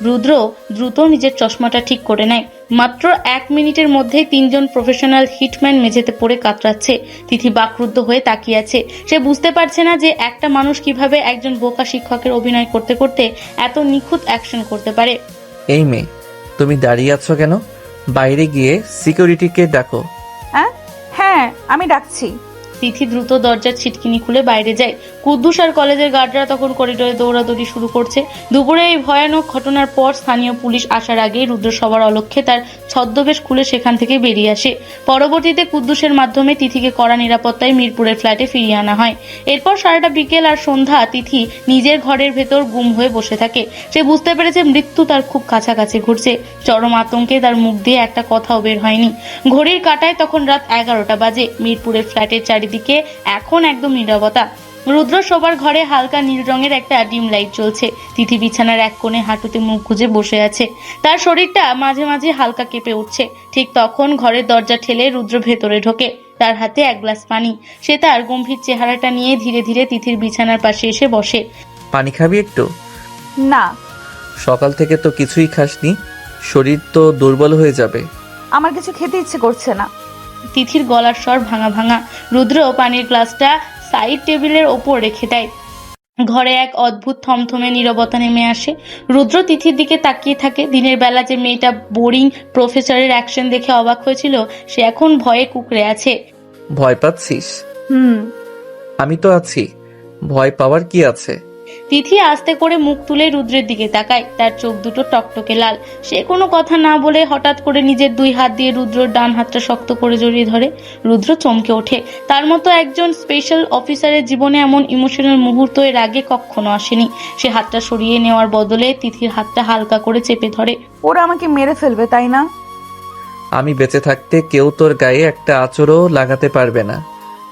রুদ্র দ্রুত নিজের চশমাটা ঠিক করে নেয়। মাত্র 1 মিনিটের মধ্যেই 3 জন প্রফেশনাল হিটম্যান মেঝেতে পড়ে কাতরাচ্ছে। তিথি বাকরুদ্ধ হয়ে তাকিয়ে আছে। সে বুঝতে পারছে না যে একটা মানুষ কিভাবে একজন বোকা শিক্ষকের অভিনয় করতে করতে এত নিখুঁত অ্যাকশন করতে পারে। এই মেয়ে, তুমি দাঁড়িয়ে আছো কেন? বাইরে গিয়ে সিকিউরিটিকে ডাকো। হ্যাঁ, আমি ডাকছি। তিথি দ্রুত দরজার ছিটকিনি খুলে বাইরে যায়। কুদ্দুস আর কলেজের গার্ডরা তখন করিডোরে দৌড়াদৌড়ি শুরু করছে। দুপুরে এই ভয়ানক ঘটনার পর স্থানীয় পুলিশ আসার আগেই রুদ্র সবার অলক্ষ্যে তার ছদ্মবেশ খুলে সেখান থেকে বেরিয়ে আসে। পরবর্তীতে কুদ্দুসের মাধ্যমে তিথিকে কড়া নিরাপত্তায় মিরপুরের ফ্ল্যাটে ফিরিয়ে আনা হয়। এরপর সারাটা বিকেল আর সন্ধ্যা তিথি নিজের ঘরের ভেতর গুম হয়ে বসে থাকে। সে বুঝতে পেরেছে মৃত্যু তার খুব কাছাকাছি ঘুরছে। চরম আতঙ্কে তার মুখ দিয়ে একটা কথাও বের হয়নি। ঘড়ির কাঁটায় তখন রাত 11টা বাজে। মিরপুরের ফ্ল্যাটের চারিদিকে এখন একদম নীরবতা। রুদ্র শোবার ঘরে হালকা নীল রঙের একটা ডিম লাইট জ্বলছে। তিথি বিছানার এক কোণে হাঁটুতে মুখ গুজে বসে আছে। তার শরীরটা মাঝে মাঝে হালকা কেঁপে উঠছে। ঠিক তখন ঘরের দরজা ঠেলে রুদ্র ভেতরে ঢোকে। তার হাতে এক গ্লাস পানি। সে তার গম্ভীর চেহারাটা নিয়ে ধীরে ধীরে তিথির বিছানার পাশে এসে বসে। পানি খাবি একটু? না। সকাল থেকে তো কিছুই খাসনি, শরীর তো দুর্বল হয়ে যাবে। আমার কিছু খেতে ইচ্ছে করছে না। তিথির গলার স্বর ভাঙা ভাঙা। রুদ্র পানির গ্লাসটা সাইড টেবিলের ওপর রেখে দেয়। ঘরে এক অদ্ভুত থমথমে নীরবতা নেমে আসে। রুদ্র তিথির দিকে তাকিয়ে থাকে। দিনের বেলা যে মেয়েটা বোরিং প্রফেসরের অ্যাকশন দেখে অবাক হয়েছিল, সে এখন ভয়ে কুঁকড়ে আছে। ভয় পাচ্ছিস? হুম। আমি তো আছি, ভয় পাওয়ার কি আছে? তিথি আস্তে করে মুখ তুলে রুদ্রের দিকে তাকায়। তার চোখ দুটো টকটকে লাল। সে কোনো কথা না বলে হঠাৎ করে নিজের 2 হাত দিয়ে রুদ্রর ডান হাতটা শক্ত করে জড়িয়ে ধরে। রুদ্র চমকে ওঠে। তার মতো একজন স্পেশাল অফিসারের জীবনে এমন ইমোশনাল মুহূর্ত এর আগে কখনো আসেনি। সে হাতটা সরিয়ে নেওয়ার বদলে তিথির হাতটা হালকা করে চেপে ধরে। ওরা আমাকে মেরে ফেলবে, তাই না? আমি বেঁচে থাকতে কেউ তোর গায়ে একটা আঁচড়ও লাগাতে পারবে না।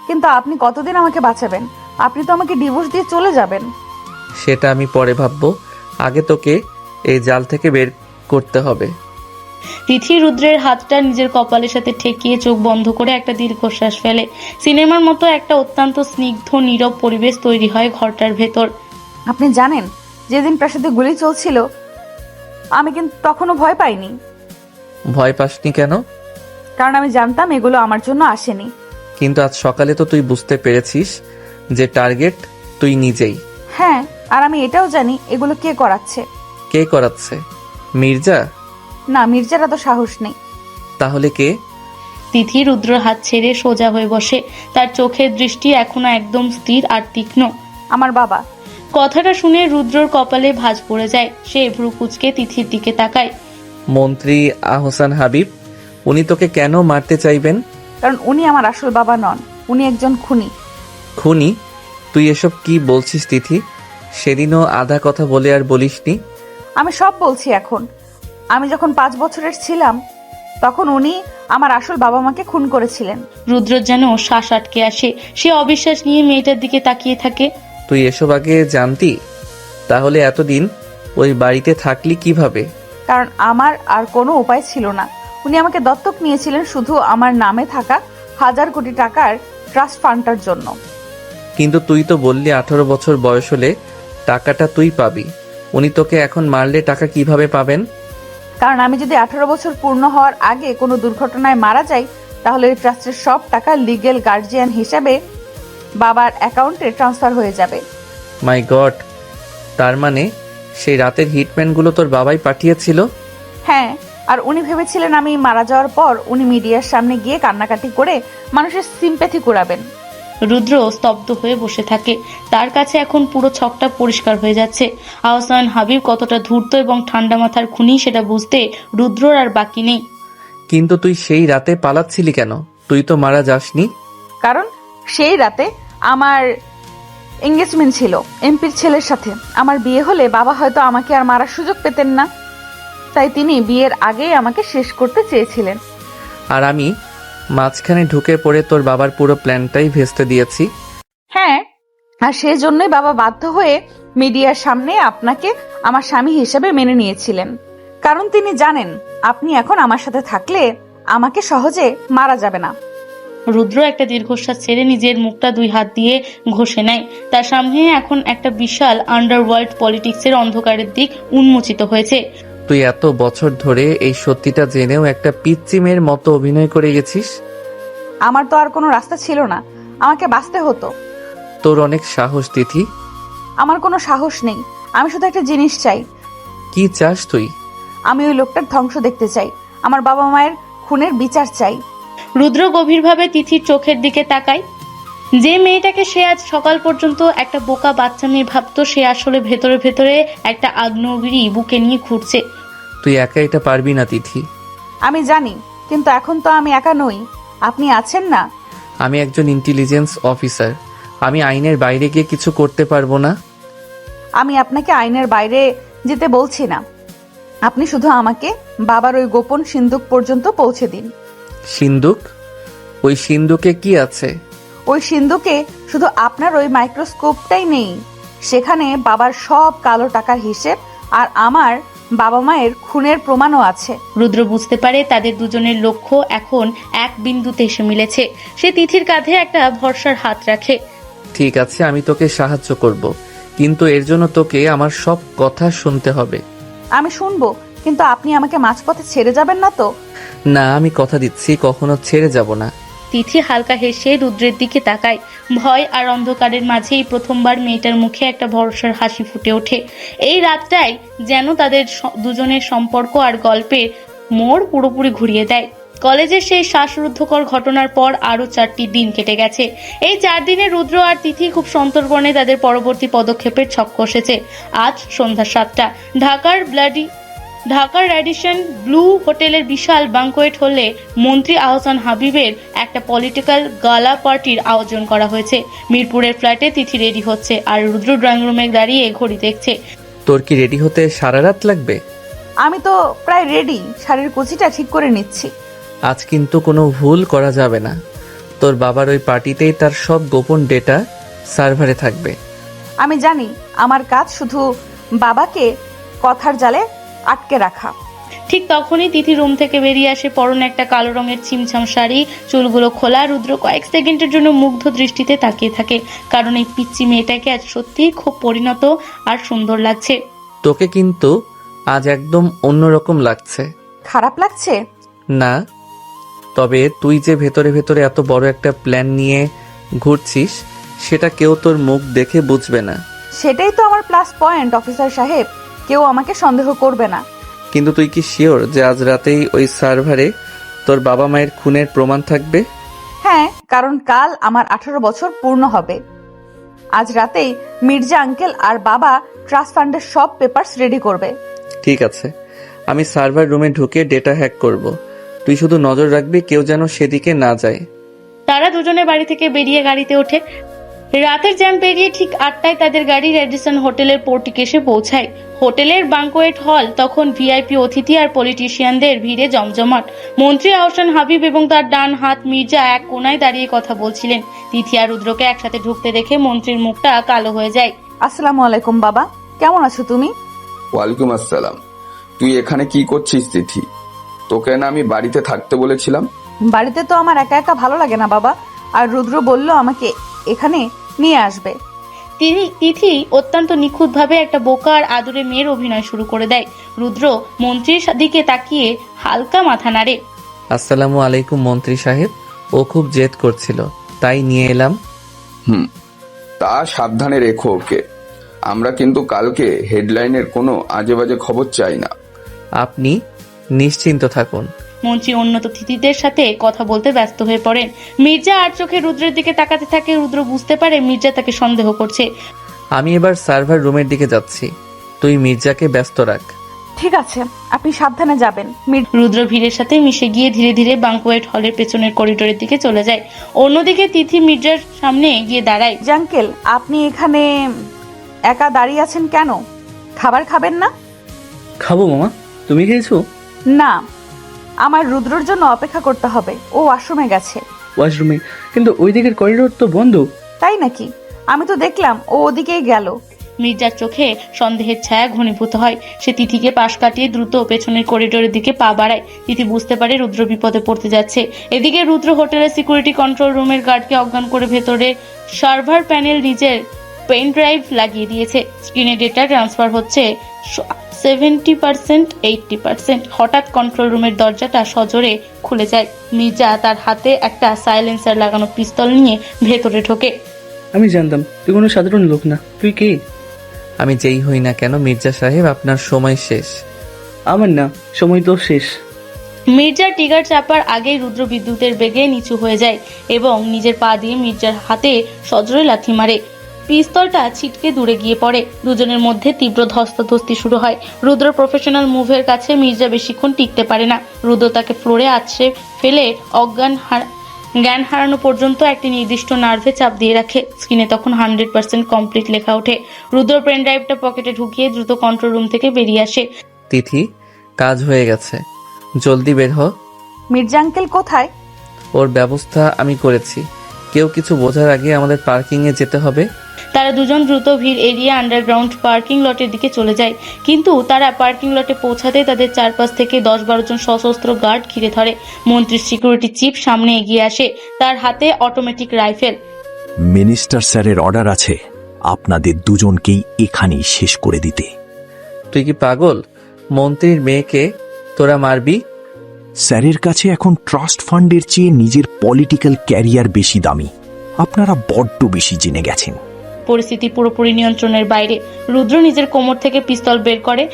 কিন্তু আপনি কতদিন আমাকে বাঁচাবেন? আপনি তো আমাকে ডিভোর্স দিয়ে চলে যাবেন। সেটা আমি পরে ভাববো, আগে তোকে এই জাল থেকে বের করতে হবে। তিথি রুদ্রের হাতটা নিজের কপালের সাথে ঠেকিয়ে চোখ বন্ধ করে একটা দীর্ঘশ্বাস ফেলে। সিনেমার মতো একটা অত্যন্ত স্নিগ্ধ নীরব পরিবেশ তৈরি হয় ঘরটার ভেতর। আপনি জানেন, যেদিন প্রাসাদে গুলি চলছিল আমি কিন্তু তখনও ভয় পাইনি। ভয় পাসনি কেন? কারণ আমি জানতাম এগুলো আমার জন্য আসেনি। কিন্তু আজ সকালে তো তুই বুঝতে পেরেছিস যে টার্গেট তুই নিজেই। হ্যাঁ, আর আমি এটাও জানি এগুলো কে করাচ্ছে। কে করাচ্ছে? মির্জা? না, মির্জার এত সাহস নেই। তাহলে কে? তিথি রুদ্রর হাত ছেড়ে সোজা হয়ে বসে। তার চোখের দৃষ্টি এখনো একদম স্থির আর তীক্ষ্ণ। আমার বাবা। কথাটা শুনে রুদ্রর কপালে ভাঁজ পড়ে যায়। সে ভ্রু কুঁচকে তিথির দিকে তাকায়। মন্ত্রী আহসান হাবিব, উনি তোকে কেন মারতে চাইবেন? কারণ উনি আমার আসল বাবা নন, উনি একজন খুনি। খুনি? তুই এসব কি বলছিস তিথি? সেদিনও আধা কথা বলে আর বলিসনি। আমি সব বলছি এখন। আমি যখন 5 বছরের ছিলাম তখন উনি আমার আসল বাবা মাকে খুন করেছিলেন। রুদ্রর যেন শ্বাস আটকে আসে। সে অবিশ্বাস নিয়ে মেয়েটার দিকে তাকিয়ে থাকে। তুই এসব আগে জানতি? তাহলে এতদিন ওই বাড়িতে থাকলি কিভাবে? কারণ আমার আর কোনো উপায় ছিল না। উনি আমাকে দত্তক নিয়েছিলেন শুধু আমার নামে থাকা 1000 কোটি টাকার ট্রাস্ট ফান্ডটার জন্য। কিন্তু তুই তো বললি 18 বছর বয়স হলে টাকাটা তুই পাবি। উনি তোকে এখন মারলে টাকা কিভাবে পাবেন? কারণ আমি যদি 18 বছর পূর্ণ হওয়ার আগে কোনো দুর্ঘটনায় মারা যাই, তাহলে এই ট্রাস্টের সব টাকা লিগ্যাল গার্জিয়ান হিসেবে বাবার অ্যাকাউন্টে ট্রান্সফার হয়ে যাবে। মাই গড, তার মানে সেই রাতের হিটম্যানগুলো তোর বাবাই পাঠিয়েছিল? হ্যাঁ, আর উনি ভেবেছিলেন আমি মারা যাওয়ার পর উনি মিডিয়ার সামনে গিয়ে কান্নাকাটি করে মানুষের সিম্প্যাথি কুড়াবেন। রুদ্র স্তব্ধ হয়ে বসে থাকে। তার কাছে এখন পুরো ছকটা পরিষ্কার হয়ে যাচ্ছে। আহসান হাবিব কতটা ধূর্ত এবং ঠান্ডা মাথার খুনি সেটা বুঝতে রুদ্রর আর বাকি নেই। কিন্তু তুই সেই রাতে পালাচ্ছিলি কেন? তুই তো মারা যাসনি। কারণ সেই রাতে আমার এঙ্গেজমেন্ট ছিল এমপির ছেলের সাথে। আমার বিয়ে হলে বাবা হয়তো আমাকে আর মারার সুযোগ পেতেন না, তাই তিনি বিয়ের আগেই আমাকে শেষ করতে চেয়েছিলেন। আর আমি মাঝখানে ঢুকে পড়ে তোর বাবার পুরো প্ল্যানটাই ভেস্তে দিয়েছি। হ্যাঁ, আর সেই জন্যই বাবা বাধ্য হয়ে মিডিয়ার সামনে আপনাকে আমার স্বামী হিসেবে মেনে নিয়েছিলেন। কারণ তিনি জানেন আপনি এখন আমার সাথে থাকলে আমাকে সহজে মারা যাবে না। রুদ্র একটা দীর্ঘশ্বাস ছেড়ে নিজের মুখটা 2 হাত দিয়ে ঘষে নেয়। তার সামনে এখন একটা বিশাল আন্ডারওয়ার্ল্ড পলিটিক্সের অন্ধকারের দিক উন্মোচিত হয়েছে। তুই এত বছর ধরে এই সত্যিটা জেনেও একটা পিচ্চি মেয়ের মতো অভিনয় করে গেছিস। আমার তো আর কোনো রাস্তা ছিল না, আমাকে বাঁচতে হতো। তোর অনেক সাহস তিথি। আমার কোনো সাহস নেই, আমি শুধু একটা জিনিস চাই। কি চাস তুই? আমি ওই লোকটার ধ্বংস দেখতে চাই। আমার বাবা মায়ের খুনের বিচার চাই। রুদ্র গভীরভাবে তিথির চোখের দিকে তাকায়। যে মেয়েটাকে সে আজ সকাল পর্যন্ত একটা বোকা বাচ্চা মেয়ে ভাবতো, সে আসলে ভেতরে ভেতরে একটা আগ্নেয়গিরি বুকে নিয়ে ঘুরছে। তুই একা এটা পারবি না তিথি। আমি জানি, কিন্তু এখন তো আমি একা নই, আপনি আছেন না। আমি একজন ইন্টেলিজেন্স অফিসার, আমি আইনের বাইরে গিয়ে কিছু করতে পারবো না। আমি আপনাকে আইনের বাইরে যেতে বলছি না, আপনি শুধু আমাকে বাবার ওই গোপন সিন্দুক পর্যন্ত পৌঁছে দিন। সিন্দুক? ওই সিন্দুকে কি আছে? ওই সিন্ধুকে শুধু আপনার ওই মাইক্রোস্কোপটাই নেই, সেখানে বাবার সব কালো টাকার হিসেব আর আমার বাবা মায়ের খুনের প্রমাণও আছে। রুদ্র বুঝতে পারে তাদের দুজনের লক্ষ্য এখন এক বিন্দুতে এসে মিলেছে। সে তিথির কাঁধে একটা ভরসার হাত রাখে। ঠিক আছে, আমি তোকে সাহায্য করব, কিন্তু এর জন্য তোকে আমার সব কথা শুনতে হবে। আমি শুনবো, কিন্তু আপনি আমাকে মাঝপথে ছেড়ে যাবেন না তো? না, আমি কথা দিচ্ছি কখনো ছেড়ে যাব না। তিথি হালকা হেসে রুদ্রের দিকে তাকায়। ভয় আর অন্ধকারের মাঝেই প্রথমবার মেয়েটার মুখে একটা ভরসার হাসি ফুটে ওঠে। এই রাতটাই যেন তাদের দুজনের সম্পর্ক আর গল্পের মোড় পুরোপুরি ঘুরিয়ে দেয়। কলেজের সেই শ্বাসরুদ্ধকর ঘটনার পর আরো 4টি দিন কেটে গেছে। এই 4 দিনে রুদ্র আর তিথি খুব সন্তর্পণে তাদের পরবর্তী পদক্ষেপের ছক কষেছে। আজ সন্ধ্যা 7টা ঢাকার র্যাডিসন ব্লু হোটেলের বিশাল ব্যাংকোয়েট হলে মন্ত্রী আহসান হাবিবের একটা পলিটিক্যাল গালা পার্টির আয়োজন করা হয়েছে। মিরপুরের ফ্ল্যাটে তিথি রেডি হচ্ছে আর রুদ্র ড্রয়িং রুমে দাঁড়িয়ে ঘড়ি দেখছে। তোর কি রেডি হতে সারা রাত লাগবে? আমি তো প্রায় রেডি, শাড়ির কুচিটা ঠিক করে নিচ্ছি। আজ কিন্তু কোনো ভুল করা যাবে না। তোর বাবার ওই পার্টিতেই তার সব গোপন ডেটা সার্ভারে থাকবে। আমি জানি আমার কাজ শুধু বাবাকে কথার জালে আটকে রাখা। ঠিক তখনই তিথি রুম থেকে বেরিয়ে আসে, পরনে একটা কালো রঙের ছিমছাম শাড়ি, চুলগুলো খোলা। রুদ্র কয়েক সেকেন্ডের জন্য মুগ্ধ দৃষ্টিতে তাকিয়ে থাকে, কারণ এই পিচ্চি মেয়েটাকে আজ সত্যিই খুব পরিণত আর সুন্দর লাগছে। তোকে কিন্তু আজ একদম অন্যরকম লাগছে। খারাপ লাগছে না, তবে তুই যে ভেতরে ভেতরে এত বড় একটা প্ল্যান নিয়ে ঘুরছিস সেটা কেউ তোর মুখ দেখে বুঝবে না। সেটাই তো আমার প্লাস পয়েন্ট অফিসার সাহেব, কেউ আমাকে সন্দেহ করবে না। কিন্তু তুই কি শিওর যে আজ রাতেই ওই সার্ভারে তোর বাবা মায়ের খুনের প্রমাণ থাকবে? হ্যাঁ, কারণ কাল আমার 18 বছর পূর্ণ হবে। আজ রাতেই মির্জা আঙ্কেল আর বাবা ট্রাস্ট ফান্ডের সব পেপারস রেডি করবে। ঠিক আছে, আমি সার্ভার রুমে ঢুকে ডেটা হ্যাক করব। তুই শুধু নজর রাখবি কেউ যেন সেদিকে না যায়। তারা দুজনে বাড়ি থেকে বেরিয়ে গাড়িতে ওঠে। রাতের জ্যাম পেরিয়ে ঠিক 8টায় তাদের গাড়ি রেডিসন হোটেলের পোর্টিকে এসে পৌঁছায়। হোটেলের ব্যাংকোয়েট হল তখন ভিআইপি অতিথি আর পলিটিশিয়ানদের ভিড়ে জমজমাট। মন্ত্রী আহসান হাবিব এবং তার ডান হাত মির্জা এক কোনায় দাঁড়িয়ে কথা বলছিলেন। তিথি আর রুদ্রকে একসাথে ঢুকতে দেখে মন্ত্রীর মুখটা কালো হয়ে যায়। আসসালামু আলাইকুম বাবা, কেমন আছো তুমি? ওয়ালাইকুম আসসালাম। তুই এখানে কি করছিস তিথি? তোকে না আমি বাড়িতে থাকতে বলেছিলাম? বাড়িতে তো আমার একা একা ভালো লাগে না বাবা, আর রুদ্র বলল আমাকে এখানে নিয়ে আসবে। তিথি অত্যন্ত নিখুঁতভাবে একটা বোকা আর আদুরে মেয়ের অভিনয় শুরু করে দেয়। রুদ্র মন্ত্রীর দিকে তাকিয়ে হালকা মাথা নাড়ে। আসসালামু আলাইকুম মন্ত্রী সাহেব, ও খুব জেদ করছিল তাই নিয়ে এলাম। তা সাবধানে রেখো ওকে। আমরা কিন্তু কালকে হেডলাইনের কোনো আজে বাজে খবর চাই না। আপনি নিশ্চিন্ত থাকুন। মন্ত্রী অন্য অতিথিদের সাথে কথা বলতে ব্যস্ত হয়ে পড়েন। মির্জা আর চোখে রুদ্রের দিকে তাকাতে থাকে। রুদ্র বুঝতে পারে মির্জা তাকে সন্দেহ করছে। আমি এবার সার্ভার রুমের দিকে যাচ্ছি, তুই মির্জাকে ব্যস্ত রাখ। ঠিক আছে, আপনি সাবধানে যাবেন। রুদ্র ভিড়ের সাথে মিশে গিয়ে ধীরে ধীরে ব্যাংকোয়েট হলের পেছনের করিডোরের দিকে চলে যায়। অন্যদিকে তিথি মির্জার সামনে গিয়ে দাঁড়ায়। আঙ্কেল, আপনি এখানে একা দাঁড়িয়ে আছেন কেন? খাবার খাবেন না? খাবো মামা, তুমি খেয়েছো? না, আমার রুদ্রর জন্য অপেক্ষা করতে হবে, ও ওয়াশরুমে গেছে। ওয়াশরুমে? কিন্তু ওই দিকের করিডোর তো বন্ধ। তাই নাকি? আমি তো দেখলাম ও ওদিকেই গেল। মির্জার চোখে সন্দেহের ছায়া ঘনীভূত হয়। সে তিথিকে পাশ কাটিয়ে দ্রুত পেছনের করিডোরের দিকে পা বাড়ায়। তিথি বুঝতে পারে রুদ্র বিপদে পড়তে যাচ্ছে। এদিকে রুদ্র হোটেলের সিকিউরিটি কন্ট্রোল রুমের গার্ডকে অজ্ঞান করে ভেতরে সার্ভার প্যানেল নিজের পেন ড্রাইভ লাগিয়ে দিয়েছে। স্ক্রিনে ডেটা ট্রান্সফার হচ্ছে 70%, 80%। হঠাৎ কন্ট্রোল রুমের দরজাটা সজোরে খুলে যায়। মির্জা তার হাতে একটা সাইলেন্সার লাগানো পিস্তল নিয়ে ভেতরে ঢোকে। আমি জানতাম তুই কোনো সাধারণ লোক না। তুই কে? আমি যেই হই না কেন মির্জা সাহেব, আপনার সময় শেষ। আমার না, সময় তো শেষ। মির্জার টিগার চাপার আগেই রুদ্র বিদ্যুতের বেগে নিচু হয়ে যায় এবং নিজের পা দিয়ে মির্জার হাতে সজোরে লাথি মারে। পিস্তলটা ছিটকে দূরে গিয়ে পড়ে। দুজনের মধ্যে তীব্র ধস্তাধস্তি শুরু হয়। রুদ্র প্রফেশনাল মুভের কাছে মির্জা বেশিক্ষণ টিকতে পারে না। রুদ্র তাকে ফ্লোরে আছড়ে ফেলে জ্ঞান হারানো পর্যন্ত একটি নির্দিষ্ট নার্ভে চাপ দিয়ে রাখে। স্ক্রিনে তখন 100% কমপ্লিট লেখা ওঠে। রুদ্র পেন ড্রাইভটা পকেটে ঢুকিয়ে দ্রুত কন্ট্রোল রুম থেকে বেরিয়ে আসে। তিথি, কাজ হয়ে গেছে, জলদি বের হ। মির্জা আঙ্কেল কোথায়? ওর ব্যবস্থা আমি করেছি। কেউ কিছু বোঝার আগে আমাদের পার্কিংয়ে যেতে হবে। তারা দুজন দ্রুত ভিড় এড়িয়ে আন্ডারগ্রাউন্ড পার্কিং লটের দিকে চলে যায়। কিন্তু তারা পার্কিং লটে পৌঁছাতে তাদের চারপাশ থেকে 10-12 জন সশস্ত্র গার্ড ঘিরে ধরে। মন্ত্রীর সিকিউরিটি চিফ সামনে এগিয়ে আসে, তার হাতে অটোমেটিক রাইফেল। মিনিস্টার স্যারের অর্ডার আছে আপনাদের দুজনকেই এখানেই শেষ করে দিতে। তুই কি পাগল? মন্ত্রীর মেয়েকে তোরা মারবি? স্যারের কাছে এখন ট্রাস্ট ফান্ডের চেয়ে নিজের পলিটিক্যাল ক্যারিয়ার বেশি দামি। আপনারা বড্ড বেশি জেনে গেছেন। পরিস্থিতি পুরোপুরি নিয়ন্ত্রণের বাইরে। রুদ্র নিজের কোমর থেকে পিস্তল বের করে,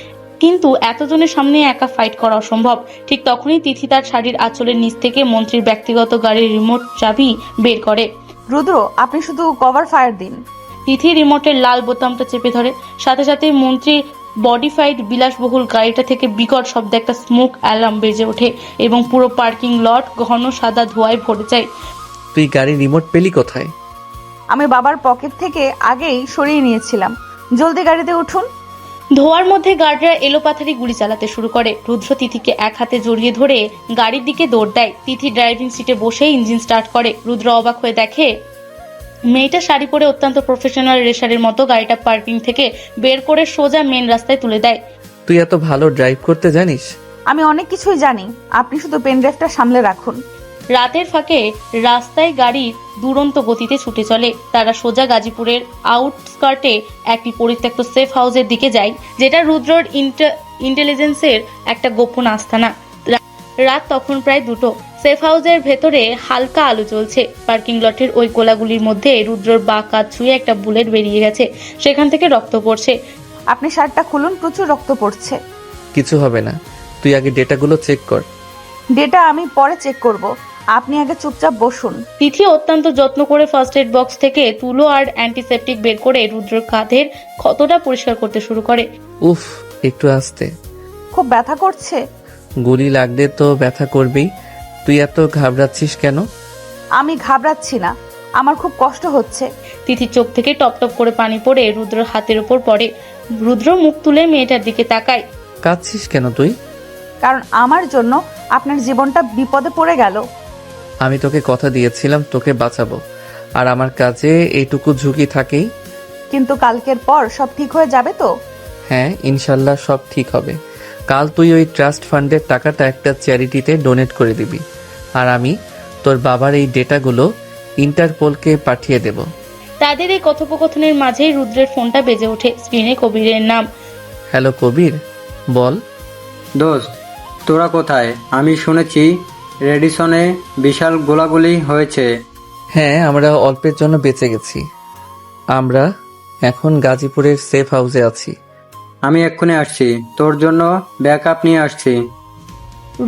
কিন্তু এতজনের সামনে একা ফাইট করা অসম্ভব। ঠিক তখনই তিথি তার শাড়ির আঁচলের নিচ থেকে মন্ত্রীর ব্যক্তিগত গাড়ির রিমোট চাবি বের করে। রুদ্র, আপনি শুধু কভার ফায়ার দিন। তিথি রিমোটের লাল বোতামটা চেপে ধরে। সাথে সাথে মন্ত্রী বডিফাইড বিলাসবহুল গাড়িটা থেকে বিকট শব্দে একটা স্মোক অ্যালার্ম বেজে ওঠে এবং পুরো পার্কিং লট ঘন সাদা ধোঁয়ায় ভরে যায়। তুই গাড়ির রিমোট পেলি কোথায়? আমি বাবার পকেট থেকে আগেই সরিয়ে নিয়েছিলাম। জলদি গাড়িতে উঠুন। ধোয়ার মধ্যে গার্ডরা এলোপাথারি গুলি চালাতে শুরু করে। রুদ্র তিথিকে এক হাতে জড়িয়ে ধরে গাড়ির দিকে দৌড় দেয়। তিথি ড্রাইভিং সিটে বসে ইঞ্জিন স্টার্ট করে। রুদ্র অবাক হয়ে দেখে মেয়েটা শাড়ি পরে অত্যন্ত প্রফেশনাল রেসারের মতো গাড়িটা পার্কিং থেকে বের করে সোজা মেন রাস্তায় তুলে দেয়। তুই এত ভালো ড্রাইভ করতে জানিস? আমি অনেক কিছুই জানি, আপনি শুধু পেন ড্রাইভটা সামলে রাখুন। রাতের ফাঁকে রাস্তায় গাড়ি দুরন্ত গতিতে ছুটে চলে। তারা সোজা গাজীপুরের আউটস্কার্টে একটি পরিত্যক্ত সেফ হাউসের দিকে যায়, যেটা রুদ্রর ইন্টেলিজেন্সের একটা গোপন আস্তানা। রাত তখন প্রায় 2টো। সেফ হাউসের ভেতরে হালকা আলো জ্বলছে। পার্কিং লটের ওই গোলাগুলির মধ্যে রুদ্রর বাঁ কাঁধ ছুঁয়ে একটা বুলেট বেরিয়ে গেছে। সেখান থেকে রক্ত পড়ছে। আপনি শার্টটা খুলুন, প্রচুর রক্ত পড়ছে। কিছু হবে না, তুই আগে ডেটাগুলো চেক কর। ডেটা আমি পরে চেক করব, আপনি আগে চুপচাপ বসুন। তিথি অত্যন্ত যত্ন করে ফার্স্ট এড বক্স থেকে তুলো আর অ্যান্টিসেপটিক বের করে রুদ্রর কাঁধের ক্ষতটা পরিষ্কার করতে শুরু করে। উফ, একটু আস্তে। খুব ব্যথা করছে? গুলি লাগলে তো ব্যথা করবেই। তুই এত ঘাবড়াচ্ছিস কেন? আমি ঘাবড়াচ্ছি না, আমার খুব কষ্ট হচ্ছে। তিথির চোখ থেকে টপ টপ করে পানি পড়ে রুদ্রর হাতের উপর পড়ে। রুদ্র মুখ তুলে মেয়েটার দিকে তাকায়। কাঁদছিস কেন তুই? কারণ আমার জন্য আপনার জীবনটা বিপদে পড়ে গেল। আমি তোকে কথা দিয়েছিলাম তোকে বাঁচাবো, আর আমার কাছে এইটুকু ঝুঁকি থাকেই। কিন্তু কালকের পর সব ঠিক হয়ে যাবে তো? হ্যাঁ, ইনশাল্লাহ সব ঠিক হবে। কাল তুই ওই ট্রাস্ট ফান্ডের টাকাটা একটা চ্যারিটিতে ডোনেট করে দিবি, আর আমি তোর বাবার এই ডেটাগুলো ইন্টারপোলকে পাঠিয়ে দেব। তাদের এই কথোপকথনের মাঝেই রুদ্রের ফোনটা বেজে ওঠে। স্ক্রিনে কবিরের নাম। হ্যালো কবির, বল। দোস্ত, তোরা কোথায়? আমি শুনেছি রেডিসনে বিশাল গোলাগুলি হয়েছে। হ্যাঁ, আমরা অল্পের জন্য বেঁচে গেছি। আমরা এখন গাজীপুরের সেফ হাউসে আছি। আমি এক্ষুনি আসছি, তোর জন্য ব্যাকআপ নিয়ে আসছি।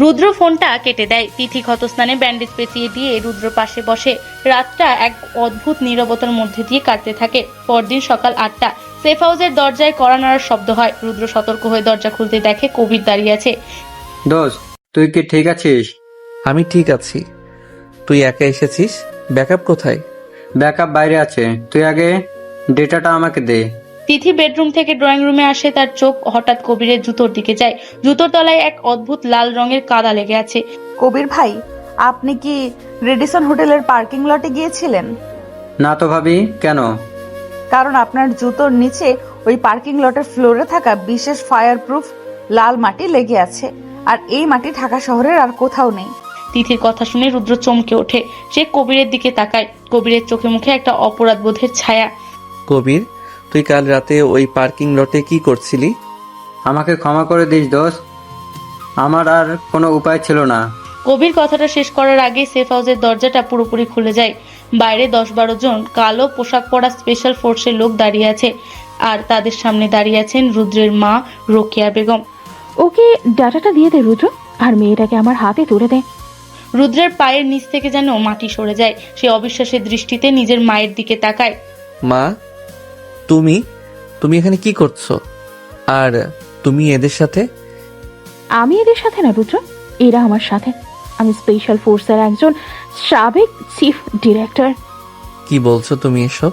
রুদ্র ফোনটা কেটে দেয়। তিথি ক্ষতস্থানে ব্যান্ডেজ পেঁচিয়ে দিয়ে রুদ্র পাশে বসে। রাতটা এক অদ্ভুত নীরবতার মধ্যে দিয়ে কাটতে থাকে। পরদিন সকাল 8টা। সেফ হাউসের দরজায় কড়া নাড়ার শব্দ হয়। রুদ্র সতর্ক হয়ে দরজা খুলতে দেখে কবির দাঁড়িয়ে আছে। দোস্ত, তুই কি ঠিক আছিস? আমি ঠিক আছি। তুই একা এসেছিস? ব্যাকআপ কোথায়? ব্যাকআপ বাইরে আছে, তুই আগে ডেটাটা আমাকে দে। তিথি বেডরুম থেকে ড্রয়িং রুমে আসে। তার চোখ হঠাৎ কবিরের জুতোর দিকে যায়। জুতোর তলায় এক অদ্ভুত লাল রঙের কাদা লেগে আছে। কবির ভাই, আপনি কি রেডিসন হোটেলের পার্কিং লটে গিয়েছিলেন? না তো ভাবি, কেন? কারণ আপনার জুতোর নিচে ওই পার্কিং লটের ফ্লোরে থাকা বিশেষ ফায়ার প্রুফ লাল মাটি লেগে আছে, আর এই মাটি ঢাকা শহরের আর কোথাও নেই। তিথির কথা শুনে রুদ্র চমকে ওঠে। সে কবিরের দিকে তাকায়। কবিরের চোখে মুখে একটা অপরাধ বোধের ছায়া। কবির, তুই কাল রাতে ওই পার্কিং লটে কি করছিলি? আমাকে ক্ষমা করে দিস দোস্ত, আমার আর কোনো উপায় ছিল না। কবির কথাটা শেষ করার আগে সেফ হাউসের দরজাটা পুরোপুরি খুলে যায়। বাইরে 10-12 জন কালো পোশাক পরা স্পেশাল ফোর্সের লোক দাঁড়িয়ে আছে, আর তাদের সামনে দাঁড়িয়ে আছেন রুদ্রের মা রোকেয়া বেগম। ওকে ডাটাটা দিয়ে দে রুদ্র, আর মেয়েটাকে আমার হাতে তুলে দে। রুদ্রের পায়ের নিচ থেকে যেন মাটি সরে যায়। সে অবিশ্বাসের দৃষ্টিতে নিজের মায়ের দিকে তাকায়। মা, তুমি তুমি এখানে কি করছো? আর তুমি এদের সাথে? আমি এদের সাথে না রুদ্র, এরা আমার সাথে। আমি স্পেশাল ফোর্সের একজন সাবেক চিফ ডিরেক্টর। কি বলছো তুমি এসব?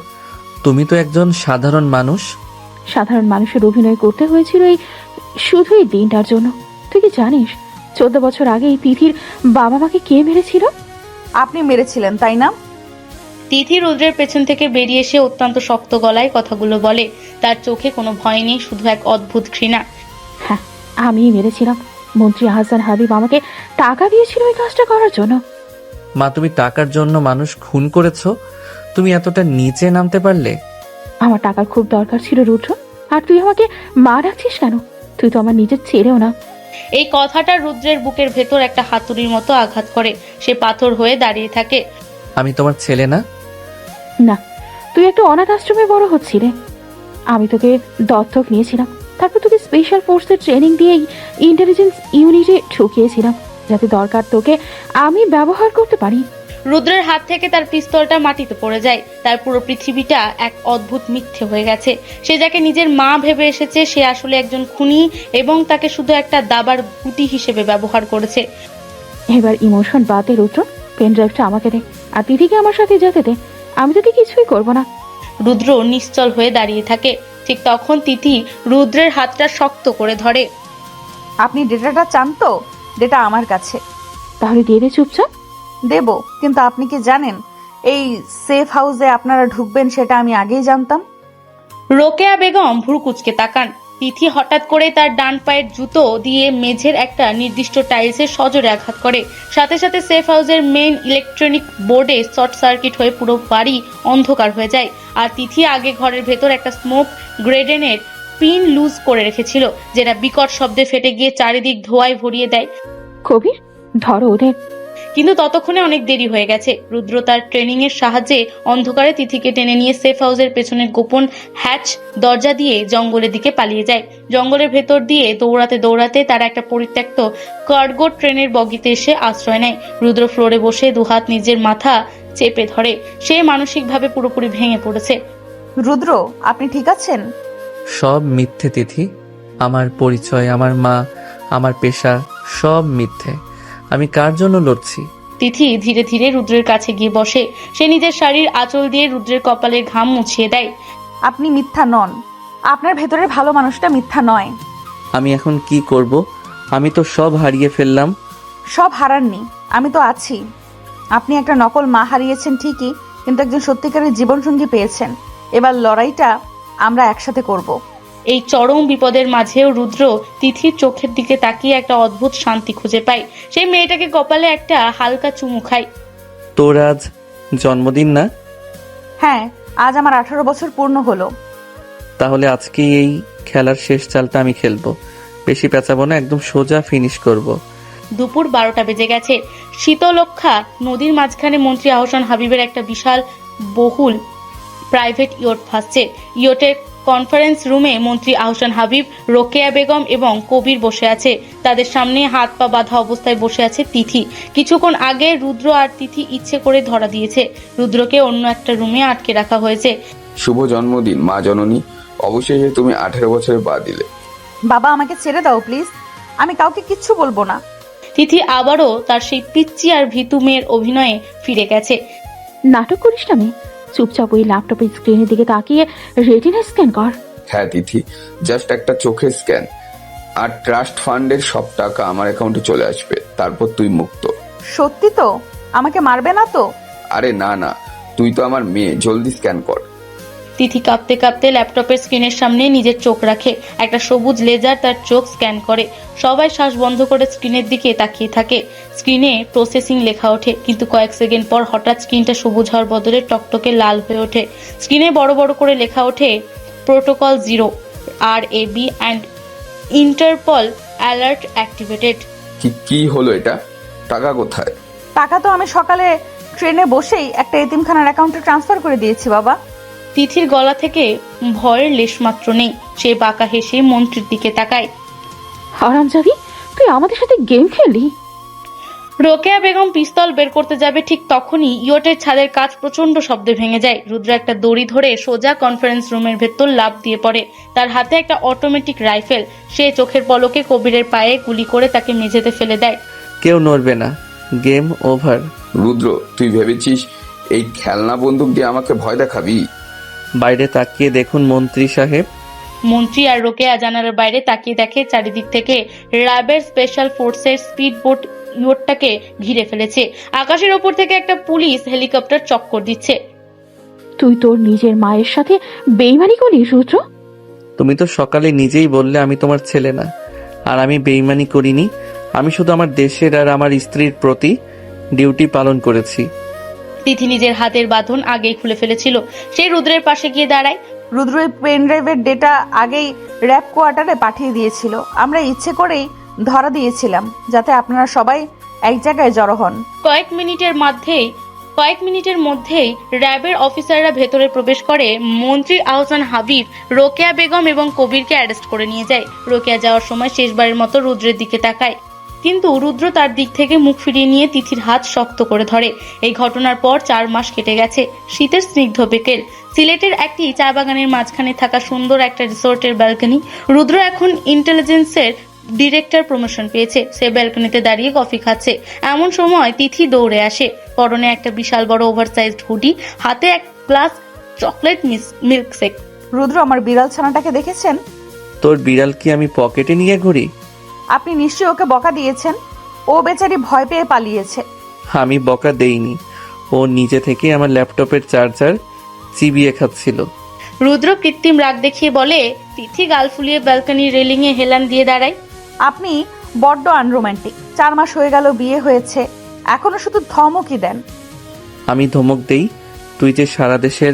তুমি তো একজন সাধারণ মানুষ। সাধারণ মানুষের অভিনয় করতে হয়েছিল এই শুধু এই দিনটার জন্য। তুই কি জানিস 14 বছর আগে এই তিথির বাবা মাকে কে মেরেছিল? আপনি মেরেছিলেন, তাই না? তিথি রুদ্রের পেছন থেকে বেরিয়ে এসে অত্যন্ত শক্ত গলায় কথাগুলো বলে। তার চোখে কোনো ভয় নেই, শুধু এক অদ্ভুত ঘৃণা। হ্যাঁ, আমিই মেরেছিলাম। মন্ত্রী আহসান হাবিব আমাকে টাকা দিয়েছিল ওই কাজটা করার জন্য। মা, তুমি টাকার জন্য মানুষ খুন করেছো? তুমি এতটা নিচে নামতে পারলে? আমার টাকার খুব দরকার ছিল রুদ্র, আর তুই আমাকে মা ডাকছিস কেন? তুই তো আমার নিজের ছেলেও না। এই কথাটা রুদ্রের বুকের ভেতর একটা হাতুড়ির মতো আঘাত করে। সে পাথর হয়ে দাঁড়িয়ে থাকে। আমি তোমার ছেলে না? না, তুই একটা অনাথ আশ্রমে বড় হচ্ছিলে। আমি তোকে দত্তক নিয়েছিলাম, তারপর তোকে স্পেশাল ফোর্সের ট্রেনিং দিয়ে ইন্টেলিজেন্স ইউনিটে ঢুকিয়েছিলাম, যাতে দরকার তোকে আমি ব্যবহার করতে পারি। রুদ্রের হাত থেকে তার পিস্তলটা মাটিতে পড়ে যায়। তার পুরো পৃথিবীটা এক অদ্ভুত মিথ্যে হয়ে গেছে। সে যাকে নিজের মা ভেবে এসেছে, সে আসলে একজন খুনি এবং তাকে শুধু একটা দাবার গুটি হিসেবে ব্যবহার করেছে। এবার ইমোশন বাদে রুদ্র, পেন ড্রাইভটা আমাকে দে, আর তিথিকে আমার সাথে যেতে দে। আমি তোকে কিছুই করবো না। রুদ্র নিশ্চল হয়ে দাঁড়িয়ে থাকে। ঠিক তখন তিথি রুদ্রের হাতটা শক্ত করে ধরে। আপনি ডেটাটা চান তো? ডেটা আমার কাছে। তাহলে দিয়ে দে চুপচাপ। দেব, কিন্তু আপনি কি জানেন এই সেফ হাউসে আপনারা ঢুকবেন সেটা আমি আগেই জানতাম। রোকেয়া বেগম ভ্রু কুঁচকে তাকান। তিথি হঠাৎ করে তার ডান পায়ের জুতো দিয়ে মেঝের একটা নির্দিষ্ট টাইলসে সজোরে আঘাত করে। সাথে সাথে সেফ হাউসের মেইন ইলেকট্রনিক বোর্ডে শর্ট সার্কিট হয়ে পুরো বাড়ি অন্ধকার হয়ে যায়। আর তিথি আগে ঘরের ভেতর একটা স্মোক গ্রেডেনের পিন লুজ করে রেখেছিল, যেটা বিকট শব্দে ফেটে গিয়ে চারিদিক ধোঁয়ায় ভরিয়ে দেয়। কবির, ধরো ওদের। কিন্তু ততক্ষণে অনেক দেরি হয়ে গেছে। রুদ্র তার ট্রেনিং এর সাহায্যে অন্ধকারে তিথিকে টেনে নিয়ে সেফ হাউসের পেছনে গোপন হ্যাচ দরজা দিয়ে জঙ্গলের দিকে পালিয়ে যায়। জঙ্গলের ভেতর দিয়ে দৌড়াতে দৌড়াতে তারা একটা পরিত্যক্ত কার্গো ট্রেনের বগিতে এসে আশ্রয় নেয়। রুদ্র ফ্লোরে বসে দুহাত নিজের মাথা চেপে ধরে। সে মানসিকভাবে পুরোপুরি ভেঙে পড়েছে। রুদ্র, আপনি ঠিক আছেন? সব মিথ্যে তিথি। আমার পরিচয়, আমার মা, আমার পেশা, সব মিথ্যে। আমি কার জন্য লড়ছি? তিথি ধীরে ধীরে রুদ্রের কাছে গিয়ে বসে। সে নিজের শাড়ির আঁচল দিয়ে রুদ্রের কপালের ঘাম মুছিয়ে দেয়। আপনি মিথ্যা নন। আপনার ভেতরের ভালো মানুষটা মিথ্যা নয়। আমি এখন কি করব? আমি তো সব হারিয়ে ফেললাম। সব হারাননি, আমি তো আছি। আপনি একটা নকল মা হারিয়েছেন ঠিকই, কিন্তু একজন সত্যিকারের জীবনসঙ্গী পেয়েছেন। এবার লড়াইটা আমরা একসাথে করব। এই চরম বিপদের মাঝেও রুদ্র তিথির চোখের দিকে তাকিয়ে একটা অদ্ভুত শান্তি খুঁজে পায়। সেই মেয়েটাকে কপালে একটা হালকা চুমু খায়। তোর আজ জন্মদিন না? হ্যাঁ, আজ আমার 18 বছর পূর্ণ হলো। তাহলে আজকে এই খেলার শেষ চালটা আমি খেলবো। বেশি পেঁচাবো না, একদম সোজা ফিনিশ করব। দুপুর 12টা বেজে গেছে। শীতলক্ষা নদীর মাঝখানে মন্ত্রী আহসান হাবিবের একটা বিশাল বহুল প্রাইভেট ইয়ট ভাসছে। ইয়টের কনফারেন্স রুমে মন্ত্রী আহসান হাবিব, রোকেয়া বেগম এবং কবির বসে আছে। তাদের সামনে হাত পা বাঁধা অবস্থায় বসে আছে তিথি। কিছুক্ষণ আগে রুদ্র আর তিথি ইচ্ছে করে ধরা দিয়েছে। রুদ্রকে অন্য একটা রুমে আটকে রাখা হয়েছে। শুভ জন্মদিন মা জননী, অবশেষে তুমি 18 বছরে পা দিলে। বাবা, আমাকে ছেড়ে দাও প্লিজ। আমি কাউকে কিচ্ছু বলবো না। তিথি আবারও তার সেই পিচ্চি আর ভীতু মেয়ের অভিনয়ে ফিরে গেছে। নাটক করিস না মেয়ে, চুপচাপ ওই ল্যাপটপের স্ক্রিনের দিকে তাকিয়ে রেটিনা স্ক্যান কর। হ্যাঁ তিথি, জাস্ট একটা চোখের স্ক্যান আর ট্রাস্ট ফান্ডের সব টাকা আমার অ্যাকাউন্টে চলে আসবে, তারপর তুই মুক্ত। সত্যি তো? আমাকে মারবে না তো? আরে না না, তুই তো আমার মেয়ে, জলদি স্ক্যান কর। তিথি কাঁপতে কাঁপতে ল্যাপটপের স্ক্রিনের সামনে নিজের চোখ রাখে। একটা সবুজ লেজার তার চোখ স্ক্যান করে। সবাই শ্বাস বন্ধ করে স্ক্রিনের দিকে তাকিয়ে থাকে। স্ক্রিনে প্রসেসিং লেখা ওঠে, কিন্তু কয়েক সেকেন্ড পর হঠাৎ স্ক্রিনটা সবুজ হওয়ার বদলে টকটকে লাল হয়ে ওঠে। স্ক্রিনে বড় বড় করে লেখা ওঠে protocol 0 RAB and Interpol alert activated. কি হলো এটা? টাকা কোথায়? টাকা তো আমি সকালে ট্রেনে বসেই একটা এতিমখানার অ্যাকাউন্টে ট্রান্সফার করে দিয়েছি বাবা। তিথির গলা থেকে ভয়ের লেশমাত্র নেই। সে বাঁকা হেসে মন্ত্রীর দিকে তাকায়। হারামজাদি, তুই আমাদের সাথে গেম খেললি? রোকেয়া বেগম পিস্তল বের করতে যাবে, ঠিক তখনই ইয়টের ছাদের কাঁচ প্রচন্ড শব্দে ভেঙে যায়। রুদ্র একটা দড়ি ধরে সোজা কনফারেন্স রুমের ভেতর লাফ দিয়ে পড়ে। তার হাতে একটা অটোমেটিক রাইফেল। সে চোখের পলকে কবিরের পায়ে গুলি করে তাকে মেঝেতে ফেলে দেয়। কেউ নড়বে না, গেম ওভার। রুদ্র, তুই ভেবেছিস এই খেলনা বন্দুক দিয়ে আমাকে ভয় দেখাবি? বাইরে তাকিয়ে দেখুন মন্ত্রী সাহেব। মন্ত্রী আর রোকেয়া জানালার বাইরে তাকিয়ে দেখে চারিদিক থেকে র্যাবের স্পেশাল ফোর্সের স্পিড বোট ইয়টটাকে ঘিরে ফেলেছে। আকাশের ওপর থেকে একটা পুলিশ হেলিকপ্টার চক্কর দিচ্ছে। তুই তোর নিজের মায়ের সাথে বেইমানি করিস রুদ্র? তুমি তো সকালে নিজেই বললে আমি তোমার ছেলে না। আর আমি বেইমানি করিনি, আমি শুধু আমার দেশের আর আমার স্ত্রীর প্রতি ডিউটি পালন করেছি। তিথি নিজের হাতের বাঁধন আগেই খুলে ফেলেছিল। সে রুদ্রের পাশে গিয়ে দাঁড়ায়। রুদ্র পেন ড্রাইভের ডেটা আগেই র্যাব কোয়ার্টারে পাঠিয়ে দিয়েছিল। আমরা ইচ্ছে করেই ধরা দিয়েছিলাম যাতে আপনারা সবাই এক জায়গায় জড়ো হন। কয়েক মিনিটের মধ্যেই র্যাবের অফিসাররা ভেতরে প্রবেশ করে মন্ত্রী আহসান হাবিব, রোকেয়া বেগম এবং কবিরকে অ্যারেস্ট করে নিয়ে যায়। রোকেয়া যাওয়ার সময় শেষবারের মতো রুদ্রের দিকে তাকায়, কিন্তু রুদ্র তার দিক থেকে মুখ ফিরিয়ে নিয়ে তিথির হাত শক্ত করে ধরে। এই ঘটনার পর 4 মাস কেটে গেছে। শীতের স্নিগ্ধ বিকেল, সিলেটের একটি চা বাগানের মাঝখানে থাকা সুন্দর একটা রিসোর্টের ব্যালকনি। রুদ্র এখন ইন্টেলিজেন্সের ডিরেক্টর প্রমোশন পেয়েছে। সে ব্যালকনিতে দাঁড়িয়ে কফি খাচ্ছে। এমন সময় তিথি দৌড়ে আসে, পরনে একটা বিশাল বড় ওভারসাইজড হুডি, হাতে এক গ্লাস চকলেট মিল্কশেক। রুদ্র, আমার বিড়াল ছানাটাকে দেখেছেন? তোর বিড়াল কি আমি পকেটে নিয়ে ঘুরি? আপনি নিশ্চয়ই ওকে বকা দিয়েছেন। ও বেচারি ভয় পেয়ে পালিয়েছে। আমি বকা দেইনি, ও নিজে থেকে আমার ল্যাপটপের চার্জার চিবিয়ে খাচ্ছিল। রুদ্র কৃত্রিম রাগ দেখিয়ে বলে। তিথি গাল ফুলিয়ে ব্যালকনির রেলিংয়ে হেলান দিয়ে দাঁড়ায়। আপনি বড্ড আনরোম্যান্টিক। 4 মাস হয়ে গেল বিয়ে হয়েছে, এখনো শুধু ধমকই দেন। আমি ধমক দেই? তুই যে সারা দেশের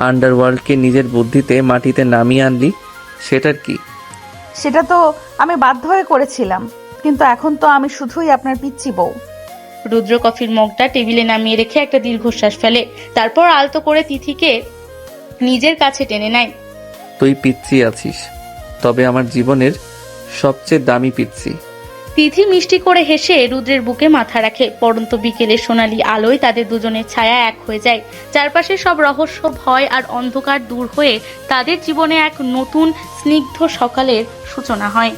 আন্ডারওয়ার্ল্ডকে নিজের বুদ্ধিতে মাটিতে নামিয়ে আনলি, সেটার কি? সেটা তো আমি বাধ্য হয়ে করেছিলাম, কিন্তু এখন তো আমি শুধুই আপনার পিচ্চি বউ। রুদ্র কফির মগটা টেবিলে নামিয়ে রেখে একটা দীর্ঘশ্বাস ফেলে, তারপর আলতো করে তিথিকে নিজের কাছে টেনে নেয়। তুই পিচ্ছি আছিস, তবে আমার জীবনের সবচেয়ে দামি পিচ্ছি। তিথি মিষ্টি করে হেসে রুদ্রের বুকে মাথা রাখে। পড়ন্ত বিকেলের সোনালী আলোয় তাদের দুজনের ছায়া এক হয়ে যায়। চারপাশে সব রহস্য, ভয় আর অন্ধকার দূর হয়ে তাদের জীবনে এক নতুন স্নিগ্ধ সকালের সূচনা হয়।